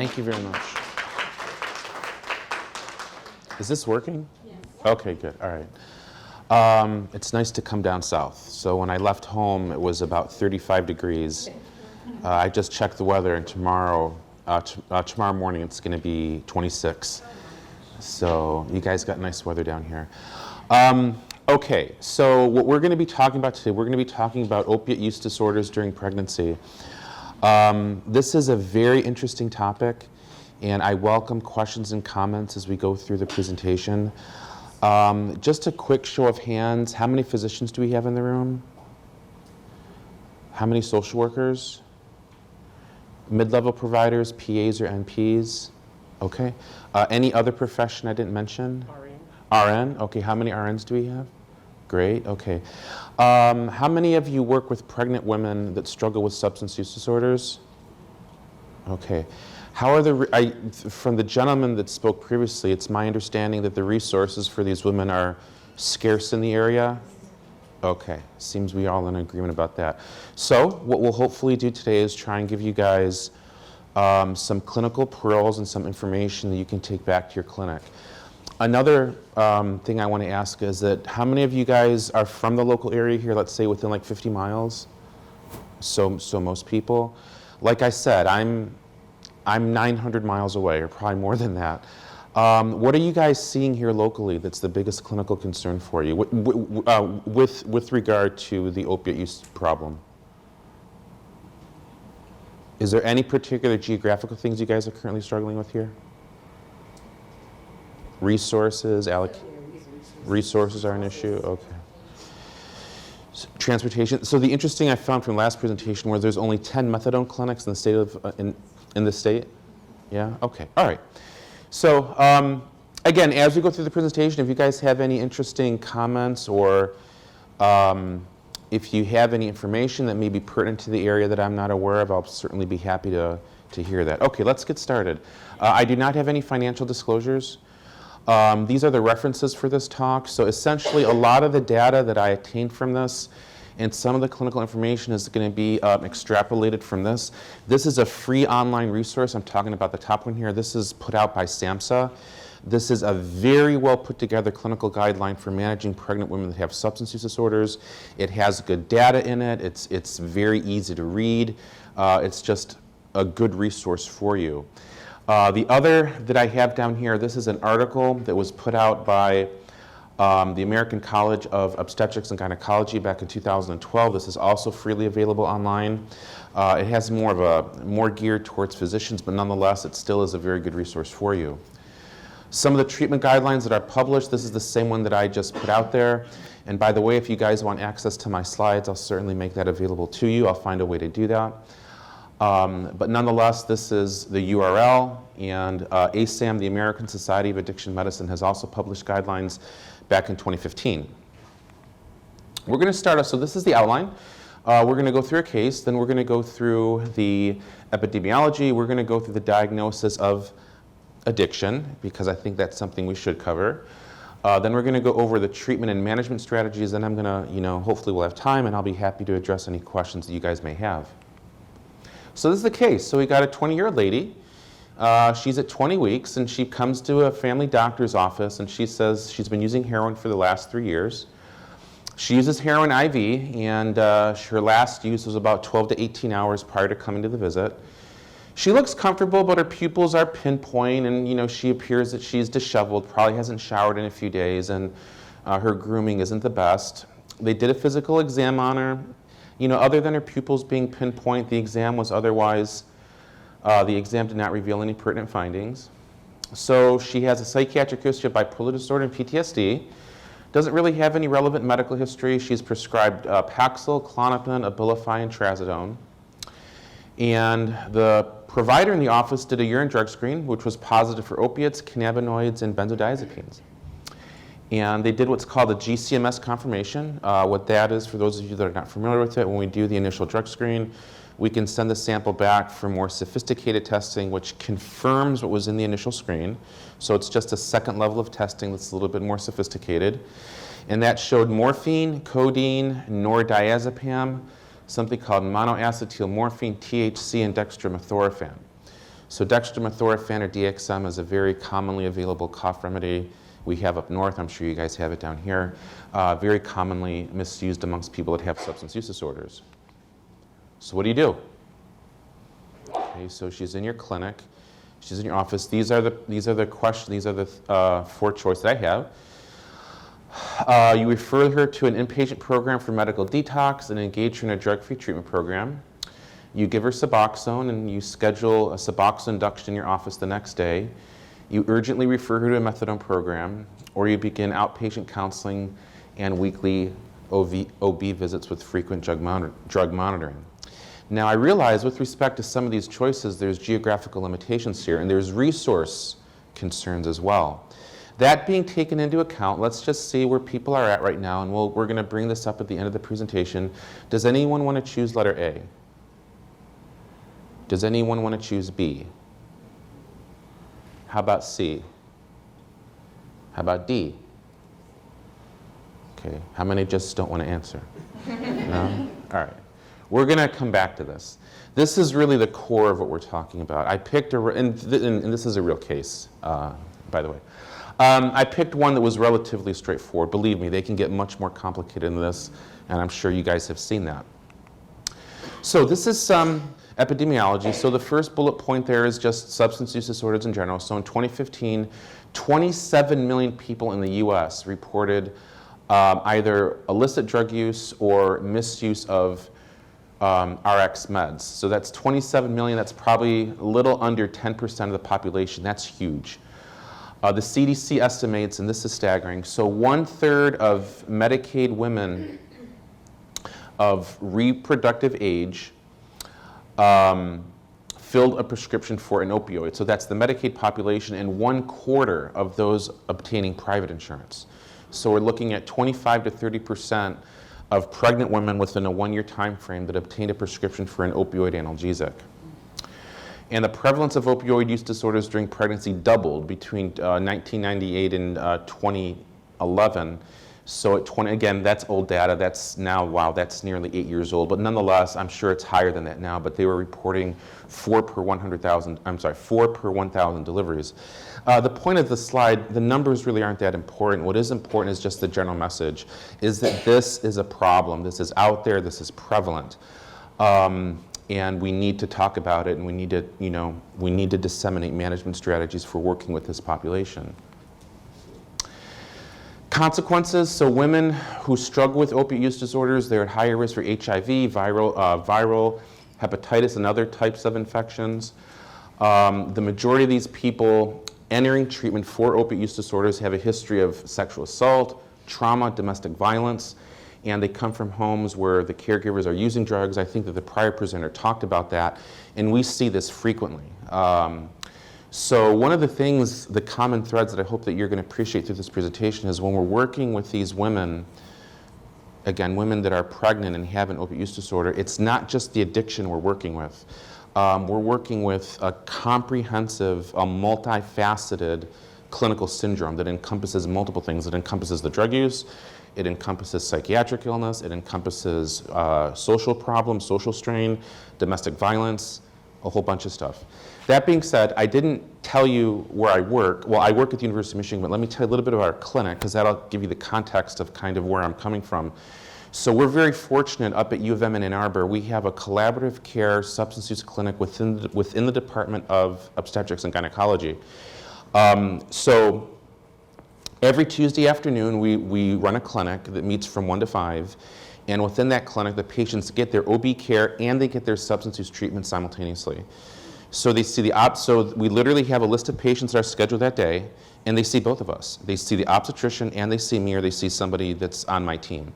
Thank you very much. Is this working? Yes. Okay, good. All right. It's nice to come down south. So when I left home, it was about 35 degrees. I just checked the weather, and tomorrow morning it's going to be 26. So you guys got nice weather down here. Okay, so what we're going to be talking about today, we're going to be talking about opiate use disorders during pregnancy. This is a very interesting topic, and I welcome questions and comments as we go through the presentation. Just a quick show of hands, how many physicians do we have in the room? How many social workers? Mid-level providers, PAs or NPs? Okay. Any other profession I didn't mention? RN. Okay, how many RNs do we have? Great, okay. How many of you work with pregnant women that struggle with substance use disorders? Okay. How are from the gentleman that spoke previously, it's my understanding that the resources for these women are scarce in the area? Okay, seems we all in agreement about that. So what we'll hopefully do today is try and give you guys some clinical pearls and some information that you can take back to your clinic. Another thing I want to ask is that how many of you guys are from the local area here, let's say within like 50 miles? So most people. Like I said, I'm 900 miles away, or probably more than that. What are you guys seeing here locally that's the biggest clinical concern for you with regard to the opiate use problem? Is there any particular geographical things you guys are currently struggling with here? Resources, resources are an issue, okay. Transportation. So the interesting I found from last presentation was there's only 10 methadone clinics in the state of in the state. Yeah. Okay. All right. So again, as we go through the presentation, if you guys have any interesting comments or if you have any information that may be pertinent to the area that I'm not aware of, I'll certainly be happy to hear that. Okay. Let's get started. I do not have any financial disclosures. These are the references for this talk. So essentially, a lot of the data that I obtained from this and some of the clinical information is going to be extrapolated from this. This is a free online resource. I'm talking about the top one here. This is put out by SAMHSA. This is a very well put together clinical guideline for managing pregnant women that have substance use disorders. It has good data in it. It's very easy to read. It's just a good resource for you. The other that I have down here, this is an article that was put out by the American College of Obstetrics and Gynecology back in 2012. This is also freely available online. It has more geared towards physicians, but nonetheless, it still is a very good resource for you. Some of the treatment guidelines that are published, this is the same one that I just put out there. And by the way, if you guys want access to my slides, I'll certainly make that available to you. I'll find a way to do that. But nonetheless, this is the URL, and ASAM, the American Society of Addiction Medicine, has also published guidelines back in 2015. We're going to start off, so this is the outline. We're going to go through a case, then we're going to go through the epidemiology, we're going to go through the diagnosis of addiction, because I think that's something we should cover. Then we're going to go over the treatment and management strategies, and I'm going to, hopefully we'll have time, and I'll be happy to address any questions that you guys may have. So this is the case. So we got a 20-year-old lady. She's at 20 weeks, and she comes to a family doctor's office, and she says she's been using heroin for the last 3 years. She uses heroin IV, and her last use was about 12 to 18 hours prior to coming to the visit. She looks comfortable, but her pupils are pinpoint, and she appears that she's disheveled, probably hasn't showered in a few days, and her grooming isn't the best. They did a physical exam on her. Other than her pupils being pinpoint, the exam was otherwise, the exam did not reveal any pertinent findings. So she has a psychiatric history of bipolar disorder and PTSD. Doesn't really have any relevant medical history. She's prescribed Paxil, Klonopin, Abilify, and Trazodone. And the provider in the office did a urine drug screen, which was positive for opiates, cannabinoids, and benzodiazepines. And they did what's called a GCMS confirmation. What that is, for those of you that are not familiar with it, when we do the initial drug screen, we can send the sample back for more sophisticated testing, which confirms what was in the initial screen. So it's just a second level of testing that's a little bit more sophisticated. And that showed morphine, codeine, nordiazepam, something called monoacetylmorphine, THC, and dextromethorphan. So dextromethorphan or DXM is a very commonly available cough remedy we have up north. I'm sure you guys have it down here. Very commonly misused amongst people that have substance use disorders. So what do you do? Okay, so she's in your clinic. She's in your office. These are the questions. These are the 4 choices I have. You refer her to an inpatient program for medical detox and engage her in a drug-free treatment program. You give her Suboxone and you schedule a Suboxone induction in your office the next day. You urgently refer her to a methadone program, or you begin outpatient counseling and weekly OB visits with frequent drug monitoring. Now I realize with respect to some of these choices, there's geographical limitations here, and there's resource concerns as well. That being taken into account, let's just see where people are at right now, and we're going to bring this up at the end of the presentation. Does anyone want to choose letter A? Does anyone want to choose B? How about C? How about D? Okay, how many just don't want to answer? No? All right. We're going to come back to this. This is really the core of what we're talking about. I picked and this is a real case, by the way. I picked one that was relatively straightforward. Believe me, they can get much more complicated than this, and I'm sure you guys have seen that. So this is some epidemiology. So the first bullet point there is just substance use disorders in general. So in 2015, 27 million people in the US reported either illicit drug use or misuse of RX meds. So that's 27 million. That's probably a little under 10% of the population. That's huge. The CDC estimates, and this is staggering, so 1/3 of Medicaid women of reproductive age filled a prescription for an opioid. So that's the Medicaid population, and 1/4 of those obtaining private insurance. So we're looking at 25 to 30% of pregnant women within a 1-year time frame that obtained a prescription for an opioid analgesic. And the prevalence of opioid use disorders during pregnancy doubled between 1998 and 2011. So at 20, again, that's old data. That's now, wow, that's nearly 8 years old. But nonetheless, I'm sure it's higher than that now. But they were reporting 4 per 1,000 deliveries. The point of the slide, the numbers really aren't that important. What is important is just the general message, is that this is a problem. This is out there. This is prevalent. And we need to talk about it, and we need to disseminate management strategies for working with this population. Consequences, so women who struggle with opiate use disorders, they're at higher risk for HIV, viral hepatitis, and other types of infections. The majority of these people entering treatment for opiate use disorders have a history of sexual assault, trauma, domestic violence, and they come from homes where the caregivers are using drugs. I think that the prior presenter talked about that, and we see this frequently. So one of the things, the common threads that I hope that you're going to appreciate through this presentation is when we're working with these women, again, women that are pregnant and have an opiate use disorder, it's not just the addiction we're working with. We're working with a comprehensive, multifaceted clinical syndrome that encompasses multiple things. It encompasses the drug use, it encompasses psychiatric illness, it encompasses social problems, social strain, domestic violence, a whole bunch of stuff. That being said, I didn't tell you where I work. Well, I work at the University of Michigan, but let me tell you a little bit about our clinic, because that'll give you the context of kind of where I'm coming from. So we're very fortunate up at U of M in Ann Arbor. We have a collaborative care substance use clinic within the Department of Obstetrics and Gynecology. So every Tuesday afternoon, we run a clinic that meets from 1 to 5. And within that clinic, the patients get their OB care and they get their substance use treatment simultaneously. So they see so we literally have a list of patients that are scheduled that day, and they see both of us. They see the obstetrician and they see me, or they see somebody that's on my team.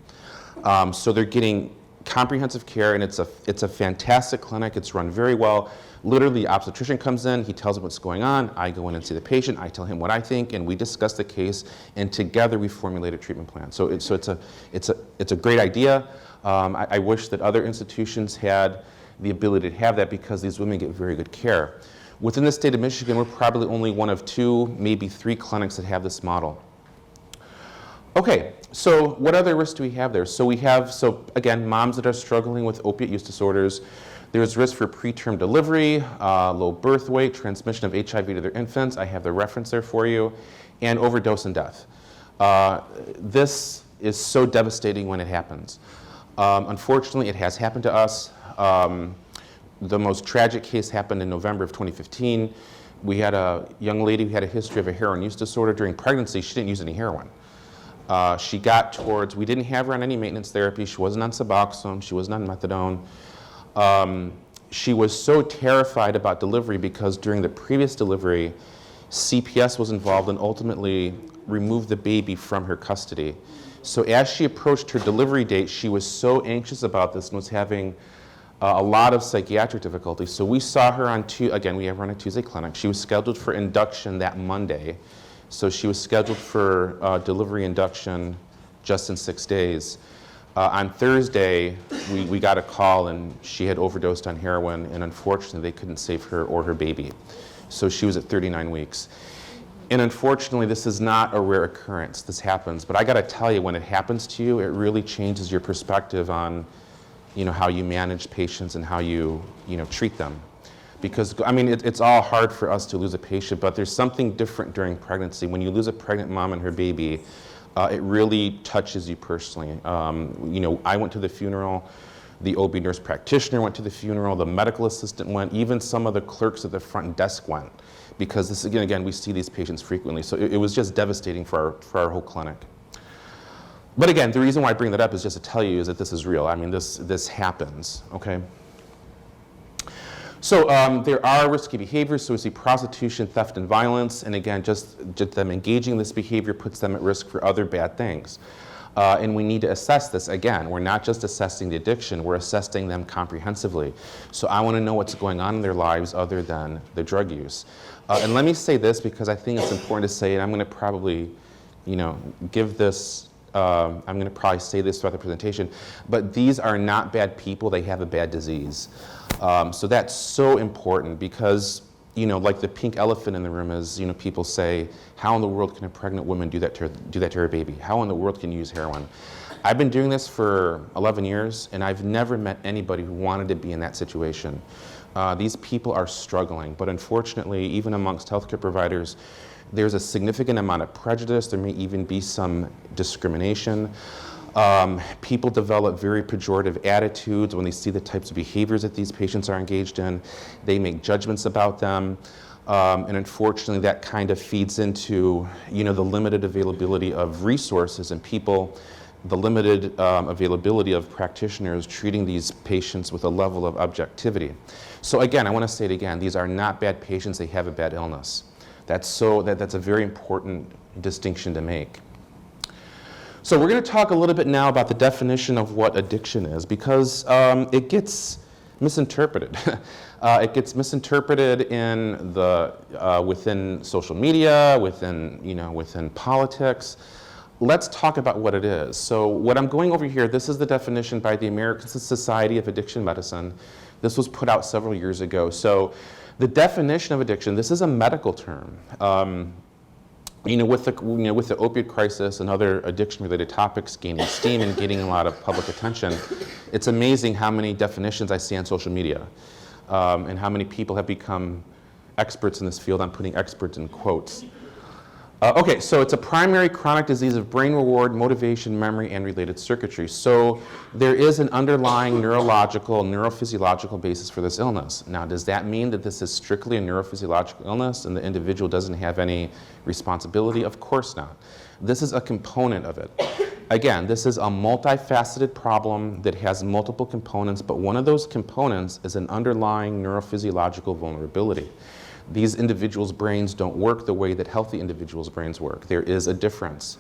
So they're getting comprehensive care, and it's a fantastic clinic. It's run very well. Literally, the obstetrician comes in, he tells them what's going on. I go in and see the patient. I tell him what I think, and we discuss the case, and together we formulate a treatment plan. So it's a great idea. I wish that other institutions had the ability to have that, because these women get very good care. Within the state of Michigan, we're probably only one of 2, maybe 3 clinics that have this model. Okay, so what other risks do we have there? So again, moms that are struggling with opiate use disorders. There's risk for preterm delivery, low birth weight, transmission of HIV to their infants. I have the reference there for you, and overdose and death. This is so devastating when it happens. Unfortunately, it has happened to us. The most tragic case happened in November of 2015. We had a young lady who had a history of a heroin use disorder. During pregnancy, she didn't use any heroin. She got towards, we didn't have her on any maintenance therapy. She wasn't on Suboxone. She wasn't on methadone. She was so terrified about delivery because during the previous delivery, CPS was involved and ultimately removed the baby from her custody. So as she approached her delivery date, she was so anxious about this and was having a lot of psychiatric difficulties. So we saw her on again, we have her on a Tuesday clinic. She was scheduled for induction that Monday. So she was scheduled for delivery induction just in 6 days. On Thursday, we got a call and she had overdosed on heroin, and unfortunately they couldn't save her or her baby. So she was at 39 weeks. And unfortunately, this is not a rare occurrence. This happens. But I got to tell you, when it happens to you, it really changes your perspective on how you manage patients and how you treat them. Because, I mean, it's all hard for us to lose a patient, but there's something different during pregnancy. When you lose a pregnant mom and her baby, it really touches you personally. I went to the funeral, the OB nurse practitioner went to the funeral, the medical assistant went, even some of the clerks at the front desk went. Because this, again, we see these patients frequently. So it was just devastating for our whole clinic. But again, the reason why I bring that up is just to tell you is that this is real. I mean, this happens, okay? So there are risky behaviors. So we see prostitution, theft, and violence. And again, just them engaging in this behavior puts them at risk for other bad things. And we need to assess this. Again, we're not just assessing the addiction, we're assessing them comprehensively. So I want to know what's going on in their lives other than the drug use. And let me say this because I think it's important to say, and I'm going to probably, give this, I'm going to probably say this throughout the presentation, but these are not bad people, they have a bad disease. So that's so important because, like the pink elephant in the room is, people say, how in the world can a pregnant woman do that to her baby? How in the world can you use heroin? I've been doing this for 11 years, and I've never met anybody who wanted to be in that situation. These people are struggling, but unfortunately, even amongst healthcare providers, there's a significant amount of prejudice. There may even be some discrimination. People develop very pejorative attitudes when they see the types of behaviors that these patients are engaged in. They make judgments about them. And unfortunately, that kind of feeds into, the limited availability of resources and people, the limited availability of practitioners treating these patients with a level of objectivity. So again, I want to say it again, these are not bad patients, they have a bad illness. That's a very important distinction to make. So we're going to talk a little bit now about the definition of what addiction is, because it gets misinterpreted. It gets misinterpreted in within social media, within politics. Let's talk about what it is. So what I'm going over here, this is the definition by the American Society of Addiction Medicine. This was put out several years ago. So the definition of addiction, this is a medical term. With the opioid crisis and other addiction-related topics gaining steam and getting a lot of public attention, it's amazing how many definitions I see on social media and how many people have become experts in this field. I'm putting experts in quotes. Okay, so it's a primary chronic disease of brain reward, motivation, memory, and related circuitry. So there is an underlying neurological, neurophysiological basis for this illness. Now, does that mean that this is strictly a neurophysiological illness and the individual doesn't have any responsibility? Of course not. This is a component of it. Again, this is a multifaceted problem that has multiple components, but one of those components is an underlying neurophysiological vulnerability. These individuals' brains don't work the way that healthy individuals' brains work. There is a difference.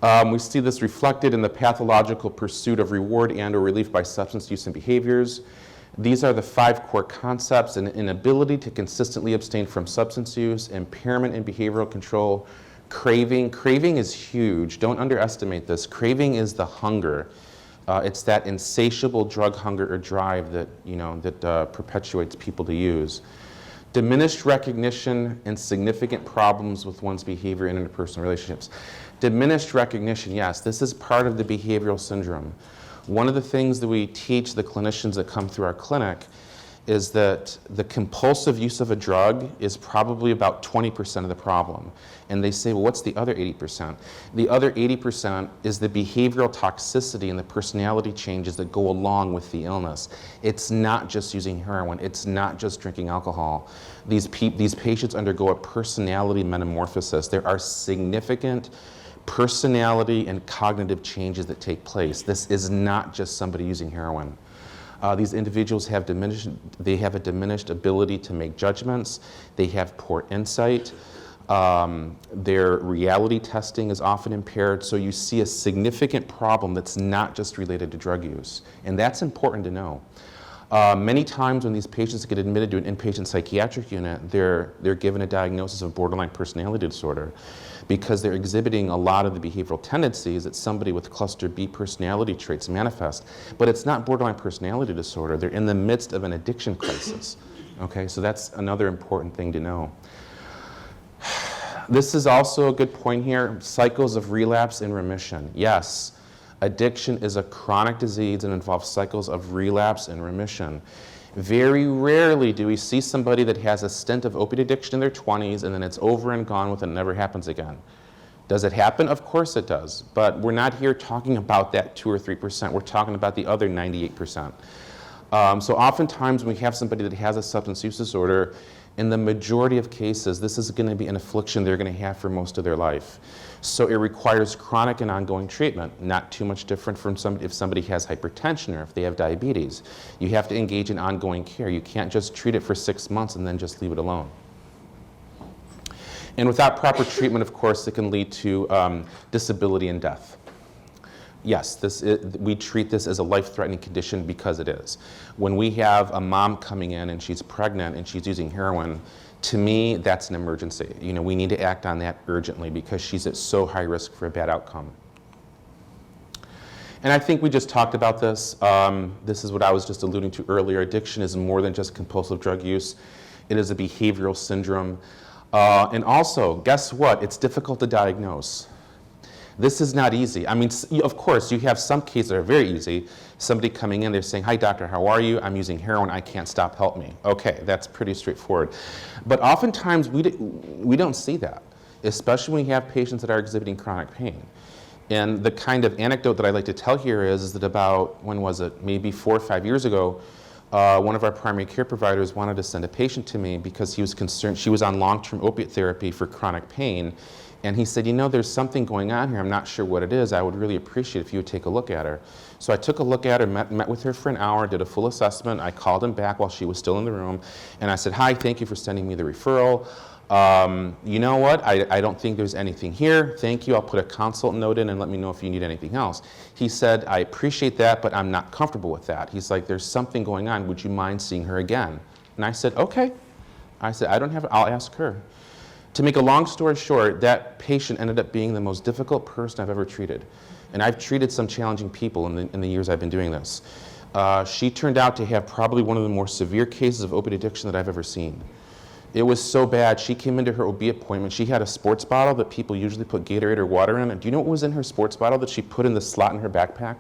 We see this reflected in the pathological pursuit of reward and or relief by substance use and behaviors. These are the 5 core concepts: an inability to consistently abstain from substance use, impairment in behavioral control, craving. Craving is huge. Don't underestimate this. Craving is the hunger. It's that insatiable drug hunger or drive that perpetuates people to use. Diminished recognition and significant problems with one's behavior in interpersonal relationships. Diminished recognition, yes, this is part of the behavioral syndrome. One of the things that we teach the clinicians that come through our clinic is that the compulsive use of a drug is probably about 20% of the problem. And they say, well, what's the other 80%? The other 80% is the behavioral toxicity and the personality changes that go along with the illness. It's not just using heroin. It's not just drinking alcohol. These patients undergo a personality metamorphosis. There are significant personality and cognitive changes that take place. This is not just somebody using heroin. These individuals have a diminished ability to make judgments. They have poor insight. Their reality testing is often impaired. So you see a significant problem that's not just related to drug use. And that's important to know. Many times when these patients get admitted to an inpatient psychiatric unit, they're given a diagnosis of borderline personality disorder because they're exhibiting a lot of the behavioral tendencies that somebody with cluster B personality traits manifest. But it's not borderline personality disorder. They're in the midst of an addiction crisis. Okay, so that's another important thing to know. This is also a good point here, cycles of relapse and remission. Yes, addiction is a chronic disease and involves cycles of relapse and remission. Very rarely do we see somebody that has a stint of opiate addiction in their 20s and then it's over and gone with it and never happens again. Does it happen? Of course it does. But we're not here talking about that 2 or 3%. We're talking about the other 98%. So oftentimes when we have somebody that has a substance use disorder, in the majority of cases, this is going to be an affliction they're going to have for most of their life. So it requires chronic and ongoing treatment, not too much different from if somebody has hypertension or if they have diabetes. You have to engage in ongoing care. You can't just treat it for 6 months and then just leave it alone. And without proper treatment, of course, it can lead to disability and death. Yes, we treat this as a life-threatening condition because it is. When we have a mom coming in and she's pregnant and she's using heroin, to me, that's an emergency. You know, we need to act on that urgently because she's at so high risk for a bad outcome. And I think we just talked about this. This is what I was just alluding to earlier. Addiction is more than just compulsive drug use. It is a behavioral syndrome. And also, guess what? It's difficult to diagnose. This is not easy. I mean, of course, you have some cases that are very easy. Somebody coming in, they're saying, hi, doctor, how are you? I'm using heroin. I can't stop. Help me. Okay, that's pretty straightforward. But oftentimes, we don't see that, especially when you have patients that are exhibiting chronic pain. And the kind of anecdote that I like to tell here is that about, when was it, maybe 4 or 5 years ago, one of our primary care providers wanted to send a patient to me because he was concerned. She was on long-term opiate therapy for chronic pain. And he said, you know, there's something going on here. I'm not sure what it is. I would really appreciate if you would take a look at her. So I took a look at her, met with her for an hour, did a full assessment. I called him back while she was still in the room. And I said, hi, thank you for sending me the referral. You know what? I don't think there's anything here. Thank you. I'll put a consult note in and let me know if you need anything else. He said, I appreciate that, but I'm not comfortable with that. He's like, there's something going on. Would you mind seeing her again? And I said, okay. I said, I'll ask her. To make a long story short, that patient ended up being the most difficult person I've ever treated. And I've treated some challenging people in the years I've been doing this. She turned out to have probably one of the more severe cases of opiate addiction that I've ever seen. It was so bad, she came into her OB appointment. She had a sports bottle that people usually put Gatorade or water in. And do you know what was in her sports bottle that she put in the slot in her backpack?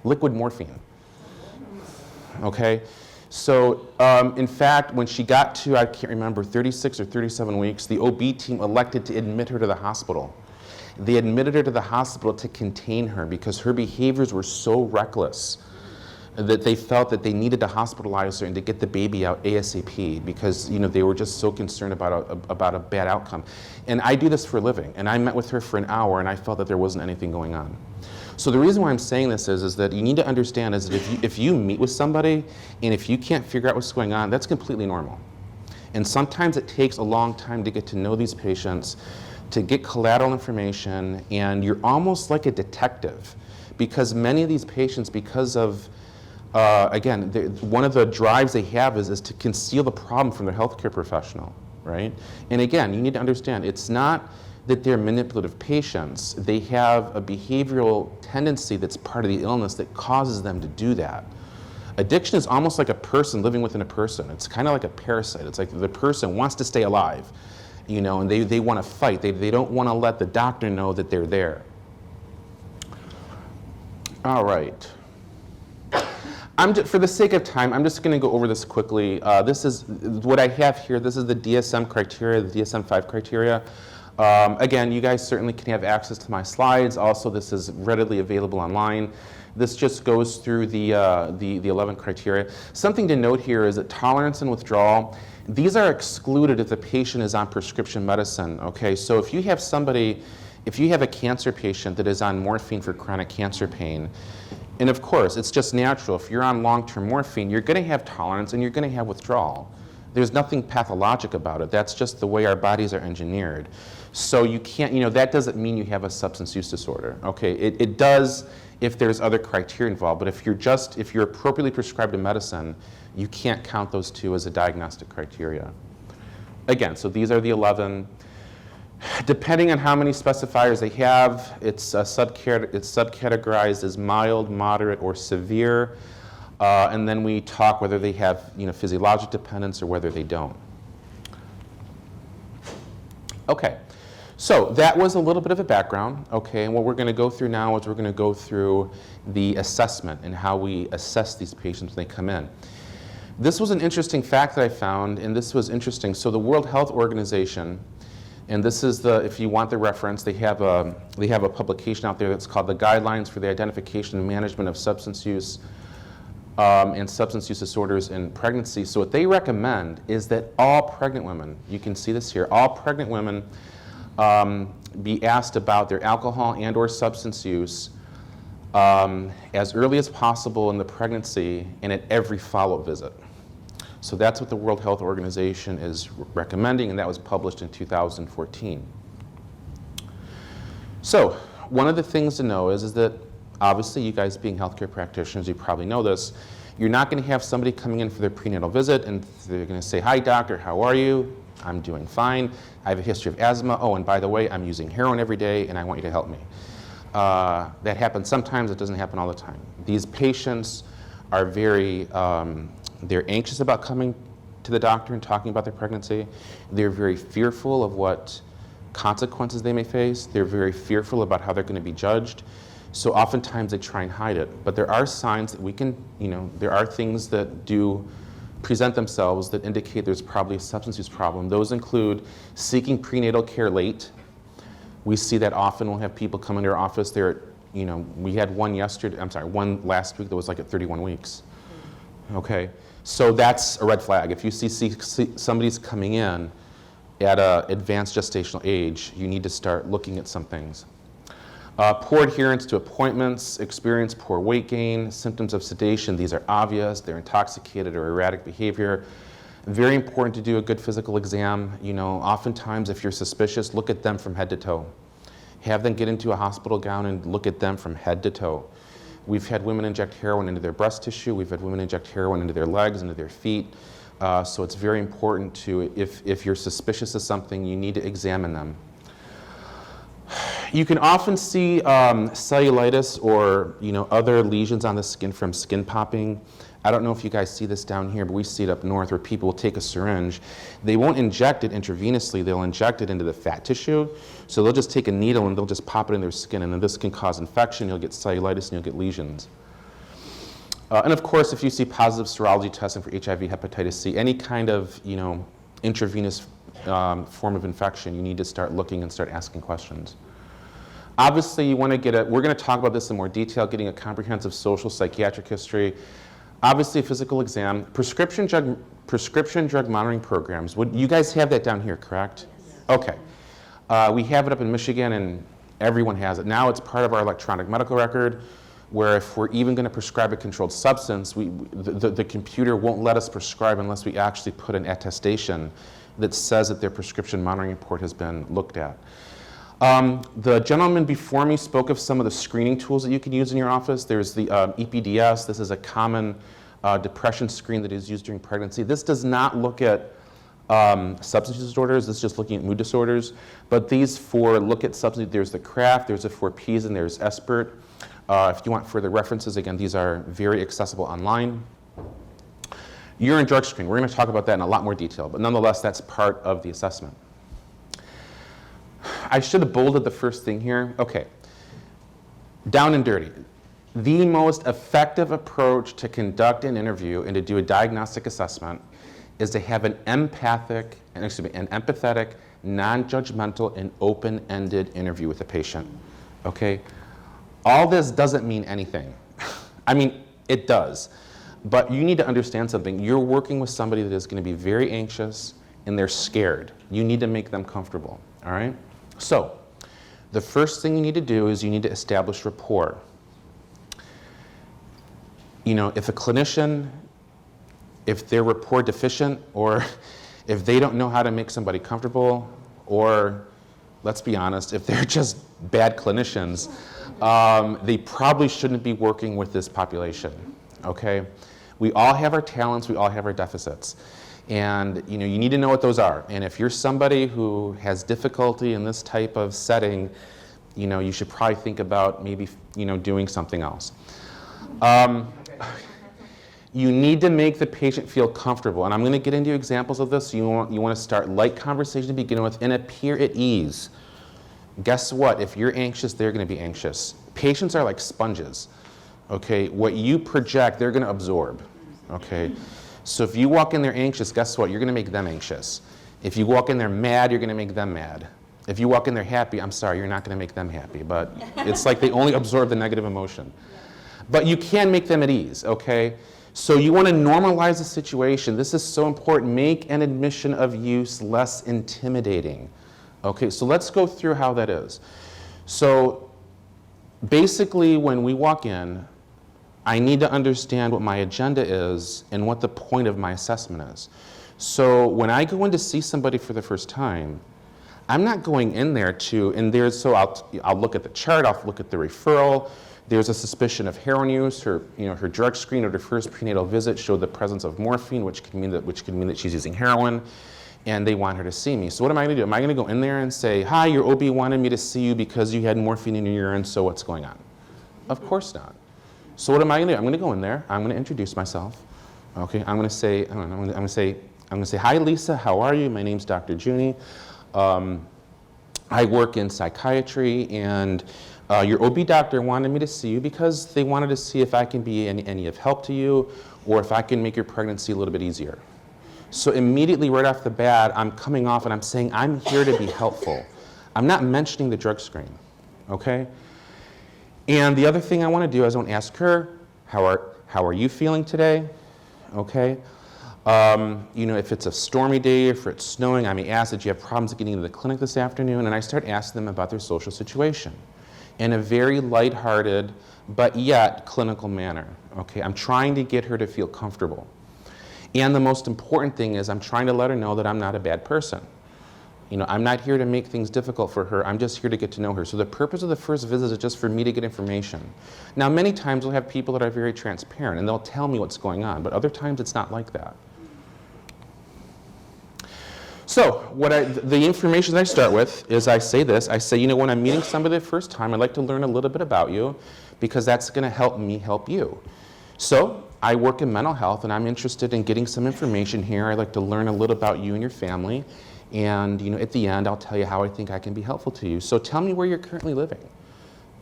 Liquid morphine. Okay? So, in fact, when she got to, I can't remember, 36 or 37 weeks, the OB team elected to admit her to the hospital. They admitted her to the hospital to contain her because her behaviors were so reckless that they felt that they needed to hospitalize her and to get the baby out ASAP because, you know, they were just so concerned about a bad outcome. And I do this for a living, and I met with her for an hour, and I felt that there wasn't anything going on. So the reason why I'm saying this is that you need to understand is that if you meet with somebody and if you can't figure out what's going on, that's completely normal. And sometimes it takes a long time to get to know these patients, to get collateral information, and you're almost like a detective because many of these patients, because of, again, one of the drives they have is to conceal the problem from their healthcare professional, right? And again, you need to understand, it's not that they're manipulative patients. They have a behavioral tendency that's part of the illness that causes them to do that. Addiction is almost like a person living within a person. It's kind of like a parasite. It's like the person wants to stay alive, you know, and they want to fight. They don't want to let the doctor know that they're there. All right. For the sake of time, I'm just going to go over this quickly. This is what I have here. This is the DSM criteria, the DSM-5 criteria. Again, you guys certainly can have access to my slides. Also, this is readily available online. This just goes through the 11 criteria. Something to note here is that tolerance and withdrawal, these are excluded if the patient is on prescription medicine, okay? So if you have a cancer patient that is on morphine for chronic cancer pain, and of course, it's just natural. If you're on long-term morphine, you're going to have tolerance and you're going to have withdrawal. There's nothing pathologic about it. That's just the way our bodies are engineered. So you can't, that doesn't mean you have a substance use disorder. Okay, it does if there's other criteria involved, but if you're appropriately prescribed a medicine, you can't count those two as a diagnostic criteria. Again, so these are the 11. Depending on how many specifiers they have, it's subcategorized as mild, moderate, or severe. And then we talk whether they have physiologic dependence or whether they don't. Okay, so that was a little bit of a background. Okay, and what we're going to go through now is we're going to go through the assessment and how we assess these patients when they come in. This was an interesting fact that I found, and this was interesting. So the World Health Organization, and this is if you want the reference, they have a publication out there that's called the Guidelines for the Identification and Management of Substance Use and Substance Use Disorders in Pregnancy. So what they recommend is that all pregnant women, you can see this here, all pregnant women be asked about their alcohol and or substance use as early as possible in the pregnancy and at every follow-up visit. So that's what the World Health Organization is recommending, and that was published in 2014. So one of the things to know is that obviously you guys being healthcare practitioners, you probably know this, you're not going to have somebody coming in for their prenatal visit and they're going to say, "Hi doctor, how are you? I'm doing fine. I have a history of asthma. Oh, and by the way, I'm using heroin every day and I want you to help me." That happens sometimes, it doesn't happen all the time. These patients are they're anxious about coming to the doctor and talking about their pregnancy. They're very fearful of what consequences they may face. They're very fearful about how they're going to be judged. So oftentimes they try and hide it. But there are signs that we can, there are things that do present themselves that indicate there's probably a substance use problem. Those include seeking prenatal care late. We see that often. We'll have people come into our office. We had one last week that was like at 31 weeks. Okay, so that's a red flag. If you see somebody's coming in at an advanced gestational age, you need to start looking at some things. Poor adherence to appointments, experience poor weight gain, symptoms of sedation. These are obvious. They're intoxicated or erratic behavior. Very important to do a good physical exam. Oftentimes if you're suspicious, look at them from head to toe. Have them get into a hospital gown and look at them from head to toe. We've had women inject heroin into their breast tissue. We've had women inject heroin into their legs, into their feet. So it's very important to, if you're suspicious of something, you need to examine them. You can often see cellulitis or other lesions on the skin from skin popping. I don't know if you guys see this down here, but we see it up north where people will take a syringe. They won't inject it intravenously, they'll inject it into the fat tissue. So they'll just take a needle and they'll just pop it in their skin, and then this can cause infection, you'll get cellulitis and you'll get lesions. And of course, if you see positive serology testing for HIV, hepatitis C, any kind of intravenous form of infection, you need to start looking and start asking questions. Obviously, you want to we're going to talk about this in more detail, getting a comprehensive social psychiatric history. Obviously, a physical exam, prescription drug monitoring programs. You guys have that down here, correct? Yes. Okay. We have it up in Michigan, and everyone has it. Now it's part of our electronic medical record, where if we're even going to prescribe a controlled substance, the computer won't let us prescribe unless we actually put an attestation that says that their prescription monitoring report has been looked at. The gentleman before me spoke of some of the screening tools that you can use in your office. There's the EPDS. This is a common depression screen that is used during pregnancy. This does not look at substance disorders. This is just looking at mood disorders. But these look at substance, there's the CRAFT, there's the 4Ps, and there's ESPERT. If you want further references, again, these are very accessible online. Urine drug screen. We're going to talk about that in a lot more detail, but nonetheless, that's part of the assessment. I should have bolded the first thing here. Okay. Down and dirty. The most effective approach to conduct an interview and to do a diagnostic assessment is to have an empathetic, non-judgmental, and open-ended interview with the patient, okay? All this doesn't mean anything. I mean, it does, but you need to understand something. You're working with somebody that is going to be very anxious and they're scared. You need to make them comfortable, all right? So, the first thing you need to do is you need to establish rapport. You know, if a clinician, if they're rapport deficient, or if they don't know how to make somebody comfortable, or let's be honest, if they're just bad clinicians, they probably shouldn't be working with this population, okay? We all have our talents, we all have our deficits. And you know, you need to know what those are. And if you're somebody who has difficulty in this type of setting, you know, you should probably think about maybe, you know, doing something else. You need to make the patient feel comfortable. And I'm going to get into examples of this. You want to start light conversation to begin with and appear at ease. Guess what? If you're anxious, they're going to be anxious. Patients are like sponges. Okay? What you project, they're going to absorb. Okay? So if you walk in there anxious, guess what? You're going to make them anxious. If you walk in there mad, you're going to make them mad. If you walk in there happy, I'm sorry, you're not going to make them happy. But it's like they only absorb the negative emotion. But you can make them at ease, okay? So you want to normalize the situation. This is so important. Make an admission of use less intimidating. Okay, so let's go through how that is. So basically, when we walk in, I need to understand what my agenda is and what the point of my assessment is. So when I go in to see somebody for the first time, I'm not going in there so I'll look at the chart, I'll look at the referral. There's a suspicion of heroin use. Her drug screen at her first prenatal visit showed the presence of morphine, which could mean that she's using heroin, and they want her to see me. So what am I going to do? Am I going to go in there and say, "Hi, your OB wanted me to see you because you had morphine in your urine, so what's going on?" Of course not. So what am I going to do? I'm going to go in there. I'm going to introduce myself. Okay, I'm going to say, "Hi, Lisa. How are you? My name's Dr. Jouney. I work in psychiatry, and your OB doctor wanted me to see you because they wanted to see if I can be any of help to you, or if I can make your pregnancy a little bit easier." So immediately, right off the bat, I'm coming off and I'm saying, I'm here to be helpful. I'm not mentioning the drug screen, okay? And the other thing I want to do is I want to ask her, how are you feeling today, okay? If it's a stormy day, if it's snowing, I may ask, did you have problems getting into the clinic this afternoon? And I start asking them about their social situation in a very lighthearted, but yet clinical manner, okay? I'm trying to get her to feel comfortable. And the most important thing is I'm trying to let her know that I'm not a bad person. You know, I'm not here to make things difficult for her. I'm just here to get to know her. So the purpose of the first visit is just for me to get information. Now, many times we'll have people that are very transparent and they'll tell me what's going on, but other times it's not like that. So the information that I start with is I say this. I say, when I'm meeting somebody the first time, I'd like to learn a little bit about you because that's going to help me help you. So I work in mental health and I'm interested in getting some information here. I'd like to learn a little about you and your family. And at the end, I'll tell you how I think I can be helpful to you. So tell me where you're currently living.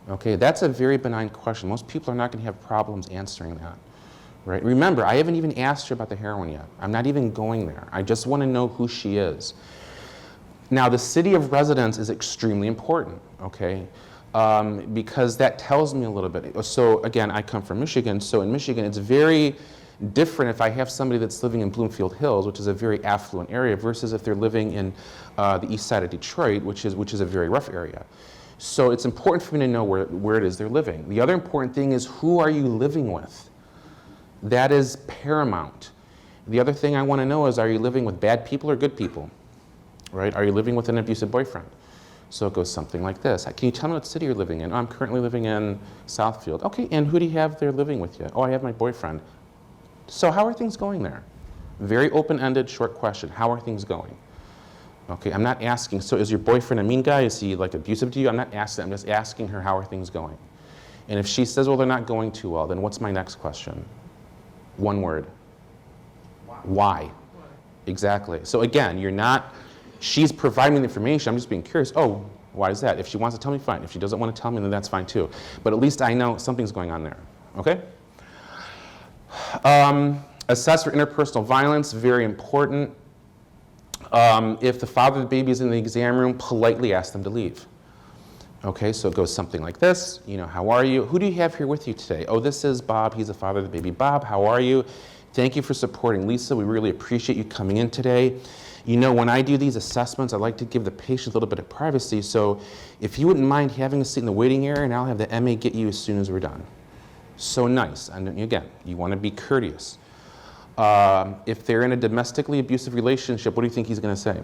Okay, that's a very benign question. Most people are not going to have problems answering that. Right? Remember, I haven't even asked her about the heroin yet. I'm not even going there. I just want to know who she is. Now, the city of residence is extremely important, okay? Because that tells me a little bit. So again, I come from Michigan. So in Michigan, it's very different if I have somebody that's living in Bloomfield Hills, which is a very affluent area, versus if they're living in the east side of Detroit, which is a very rough area. So it's important for me to know where it is they're living. The other important thing is, who are you living with? That is paramount. The other thing I want to know is, are you living with bad people or good people? Right? Are you living with an abusive boyfriend? So it goes something like this. Can you tell me what city you're living in? Oh, I'm currently living in Southfield. Okay, and who do you have there living with you? Oh, I have my boyfriend. So how are things going there? Very open-ended, short question. How are things going? Okay, I'm not asking, so is your boyfriend a mean guy? Is he like abusive to you? I'm not asking, I'm just asking her, how are things going? And if she says, well, they're not going too well, then what's my next question? One word. Why? Exactly. So again, she's providing the information, I'm just being curious. Oh, Why is that? If she wants to tell me, fine. If she doesn't want to tell me, then that's fine too. But at least I know something's going on there, okay? Assess for interpersonal violence, very important. If the father of the baby is in the exam room, politely ask them to leave. Okay, so it goes something like this, how are you? Who do you have here with you today? Oh, this is Bob, he's the father of the baby. Bob, how are you? Thank you for supporting Lisa, we really appreciate you coming in today. When I do these assessments, I like to give the patient a little bit of privacy, so if you wouldn't mind having a seat in the waiting area, and I'll have the MA get you as soon as we're done. So nice, and again, you want to be courteous. If they're in a domestically abusive relationship, what do you think he's going to say?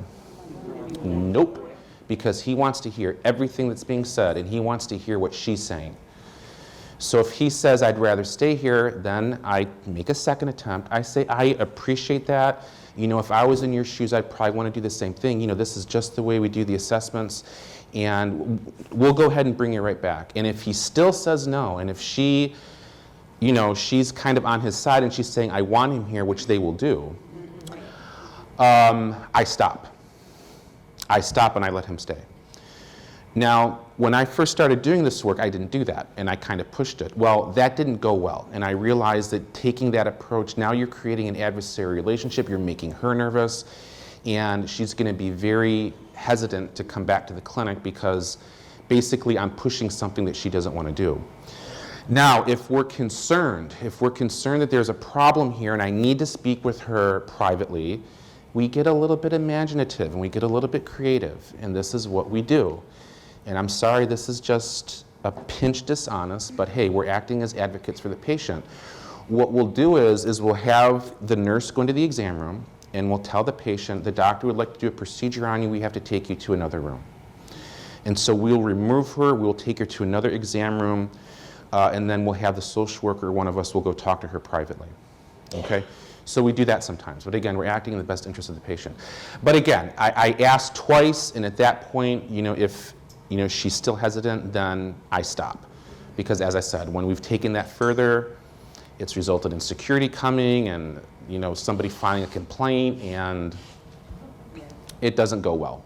Nope. Because he wants to hear everything that's being said, and he wants to hear what she's saying. So if he says, I'd rather stay here, then I make a second attempt. I say, I appreciate that. If I was in your shoes, I'd probably want to do the same thing. This is just the way we do the assessments, and we'll go ahead and bring you right back. And if he still says no, and if she, she's kind of on his side, and she's saying, I want him here, which they will do, I stop. I stop and I let him stay. Now, when I first started doing this work, I didn't do that, and I kind of pushed it. Well, that didn't go well, and I realized that taking that approach, now you're creating an adversary relationship, you're making her nervous, and she's going to be very hesitant to come back to the clinic because basically I'm pushing something that she doesn't want to do. Now, if we're concerned that there's a problem here and I need to speak with her privately, we get a little bit imaginative and we get a little bit creative, and this is what we do. And I'm sorry, this is just a pinch dishonest, but hey, we're acting as advocates for the patient. What we'll do is we'll have the nurse go into the exam room and we'll tell the patient, the doctor would like to do a procedure on you, we have to take you to another room. And so we'll remove her, we'll take her to another exam room, and then we'll have the social worker, one of us will go talk to her privately, okay? So we do that sometimes, but again, we're acting in the best interest of the patient. But again, I asked twice, and at that point, if she's still hesitant, then I stop. Because as I said, when we've taken that further, it's resulted in security coming and somebody filing a complaint, and it doesn't go well.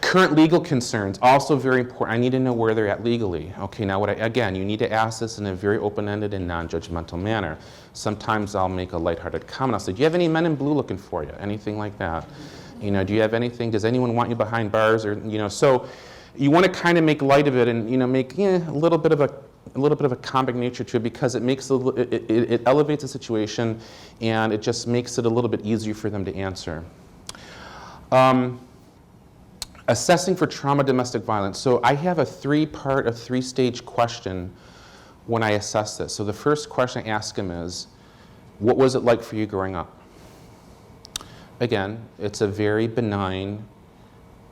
Current legal concerns, also very important. I need to know where they're at legally. Okay, now again, you need to ask this in a very open-ended and non-judgmental manner. Sometimes I'll make a lighthearted comment. I'll say, do you have any men in blue looking for you? Anything like that. Do you have anything? Does anyone want you behind bars? Or so you want to kind of make light of it and make a little bit of a comic nature to it, because it makes it elevates the situation, and it just makes it a little bit easier for them to answer. Assessing for trauma, domestic violence. So I have a three-stage question when I assess this. So the first question I ask him is, what was it like for you growing up? Again, it's a very benign,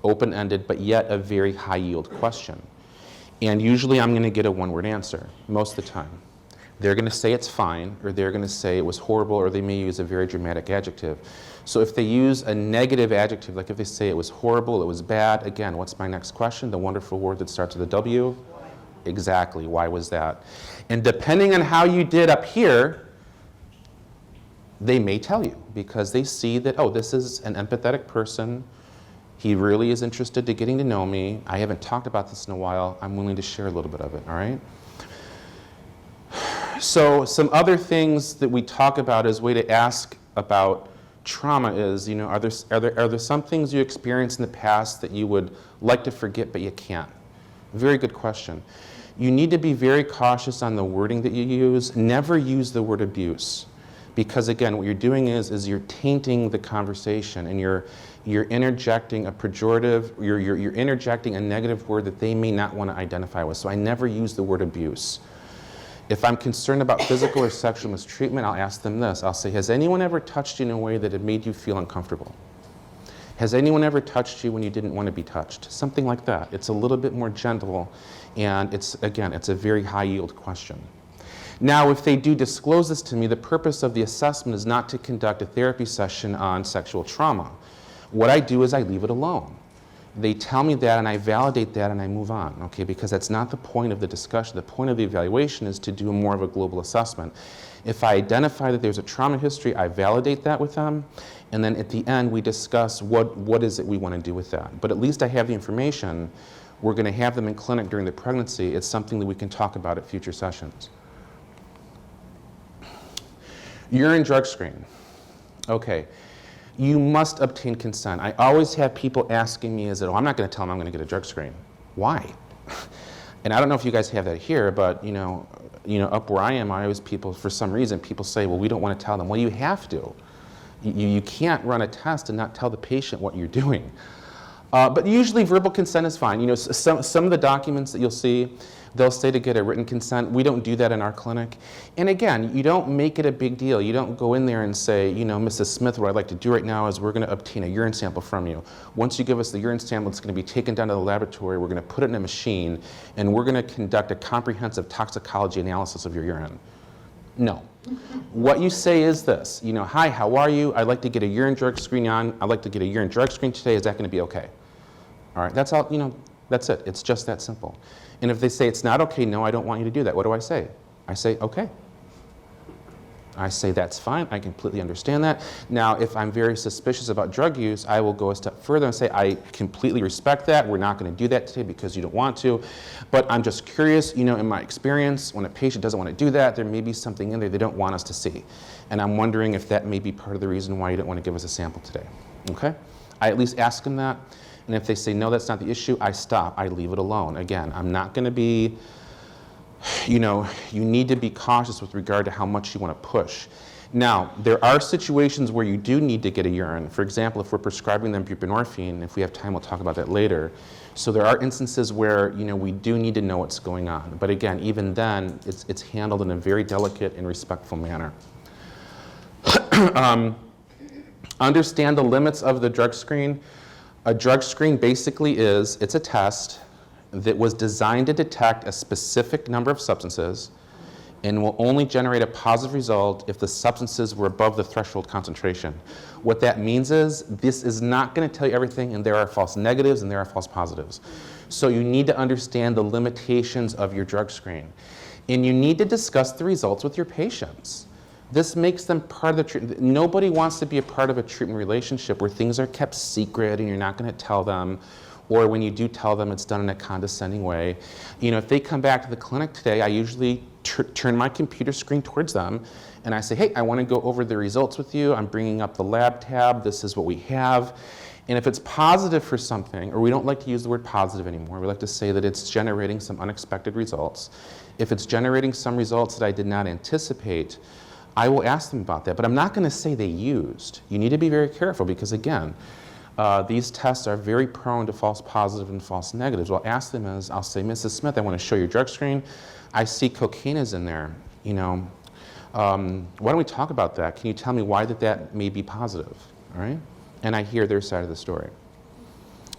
open-ended, but yet a very high-yield question. And usually I'm going to get a one-word answer, most of the time. They're going to say it's fine, or they're going to say it was horrible, or they may use a very dramatic adjective. So if they use a negative adjective, like if they say it was horrible, it was bad, again, what's my next question? The wonderful word that starts with a W? Exactly, why was that? And depending on how you did up here, they may tell you, because they see that, oh, this is an empathetic person. He really is interested to getting to know me. I haven't talked about this in a while. I'm willing to share a little bit of it, all right? So some other things that we talk about as a way to ask about trauma is, are there some things you experienced in the past that you would like to forget but you can't? Very good question. You need to be very cautious on the wording that you use. Never use the word abuse, because again, what you're doing is you're tainting the conversation, and you're interjecting a pejorative, you're interjecting a negative word that they may not want to identify with. So I never use the word abuse. If I'm concerned about physical or sexual mistreatment, I'll ask them this. I'll say, has anyone ever touched you in a way that had made you feel uncomfortable? Has anyone ever touched you when you didn't want to be touched? Something like that. It's a little bit more gentle, and it's a very high-yield question. Now, if they do disclose this to me, the purpose of the assessment is not to conduct a therapy session on sexual trauma. What I do is I leave it alone. They tell me that and I validate that and I move on, okay? Because that's not the point of the discussion. The point of the evaluation is to do more of a global assessment. If I identify that there's a trauma history, I validate that with them, and then at the end we discuss what is it we want to do with that. But at least I have the information. We're going to have them in clinic during the pregnancy. It's something that we can talk about at future sessions. Urine drug screen. Okay. You must obtain consent. I always have people asking me, oh, I'm not going to tell them I'm going to get a drug screen. Why? And I don't know if you guys have that here, but up where I am, for some reason, people say, well, we don't want to tell them. Well, you have to. You can't run a test and not tell the patient what you're doing. But usually verbal consent is fine. Some of the documents that you'll see, they'll say to get a written consent. We don't do that in our clinic. And again, you don't make it a big deal. You don't go in there and say, Mrs. Smith, what I'd like to do right now is we're going to obtain a urine sample from you. Once you give us the urine sample, it's going to be taken down to the laboratory. We're going to put it in a machine, and we're going to conduct a comprehensive toxicology analysis of your urine. No. What you say is this, hi, how are you? I'd like to get a urine drug screen on. I'd like to get a urine drug screen today. Is that going to be okay? All right, that's all, that's it. It's just that simple. And if they say it's not okay, no, I don't want you to do that, what do I say? I say, okay. I say, that's fine, I completely understand that. Now, if I'm very suspicious about drug use, I will go a step further and say, I completely respect that. We're not going to do that today because you don't want to. But I'm just curious, in my experience, when a patient doesn't want to do that, there may be something in there they don't want us to see. And I'm wondering if that may be part of the reason why you don't want to give us a sample today. Okay? I at least ask them that. And if they say, no, that's not the issue, I stop. I leave it alone. Again, I'm not going to be, you need to be cautious with regard to how much you want to push. Now, there are situations where you do need to get a urine. For example, if we're prescribing them buprenorphine, if we have time, we'll talk about that later. So there are instances where, we do need to know what's going on. But again, even then, it's handled in a very delicate and respectful manner. Understand the limits of the drug screen. A drug screen basically it's a test that was designed to detect a specific number of substances and will only generate a positive result if the substances were above the threshold concentration. What that means is this is not going to tell you everything, and there are false negatives and there are false positives. So you need to understand the limitations of your drug screen. And you need to discuss the results with your patients. This makes them part of the treatment. Nobody wants to be a part of a treatment relationship where things are kept secret and you're not going to tell them, or when you do tell them, it's done in a condescending way. If they come back to the clinic today, I usually turn my computer screen towards them and I say, hey, I want to go over the results with you. I'm bringing up the lab tab. This is what we have. And if it's positive for something, or we don't like to use the word positive anymore, we like to say that it's generating some unexpected results. If it's generating some results that I did not anticipate, I will ask them about that, but I'm not going to say they used. You need to be very careful because, again, these tests are very prone to false positive and false negatives. What I'll ask them is, I'll say, Mrs. Smith, I want to show your drug screen. I see cocaine is in there. Why don't we talk about that? Can you tell me why that may be positive? All right? And I hear their side of the story.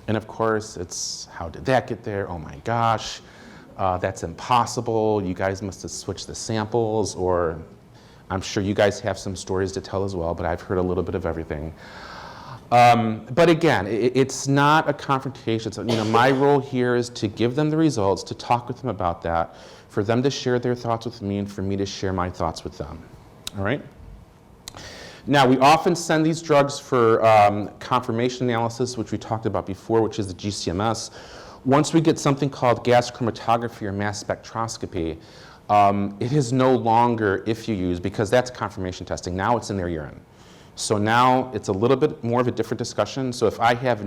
And of course, it's, how did that get there? Oh my gosh, that's impossible. You guys must have switched the samples, or I'm sure you guys have some stories to tell as well, but I've heard a little bit of everything. But again, it's not a confrontation. So, my role here is to give them the results, to talk with them about that, for them to share their thoughts with me, and for me to share my thoughts with them. All right? Now, we often send these drugs for confirmation analysis, which we talked about before, which is the GCMS. Once we get something called gas chromatography or mass spectroscopy, it is no longer if you use, because that's confirmation testing. Now it's in their urine. So now it's a little bit more of a different discussion. So if I have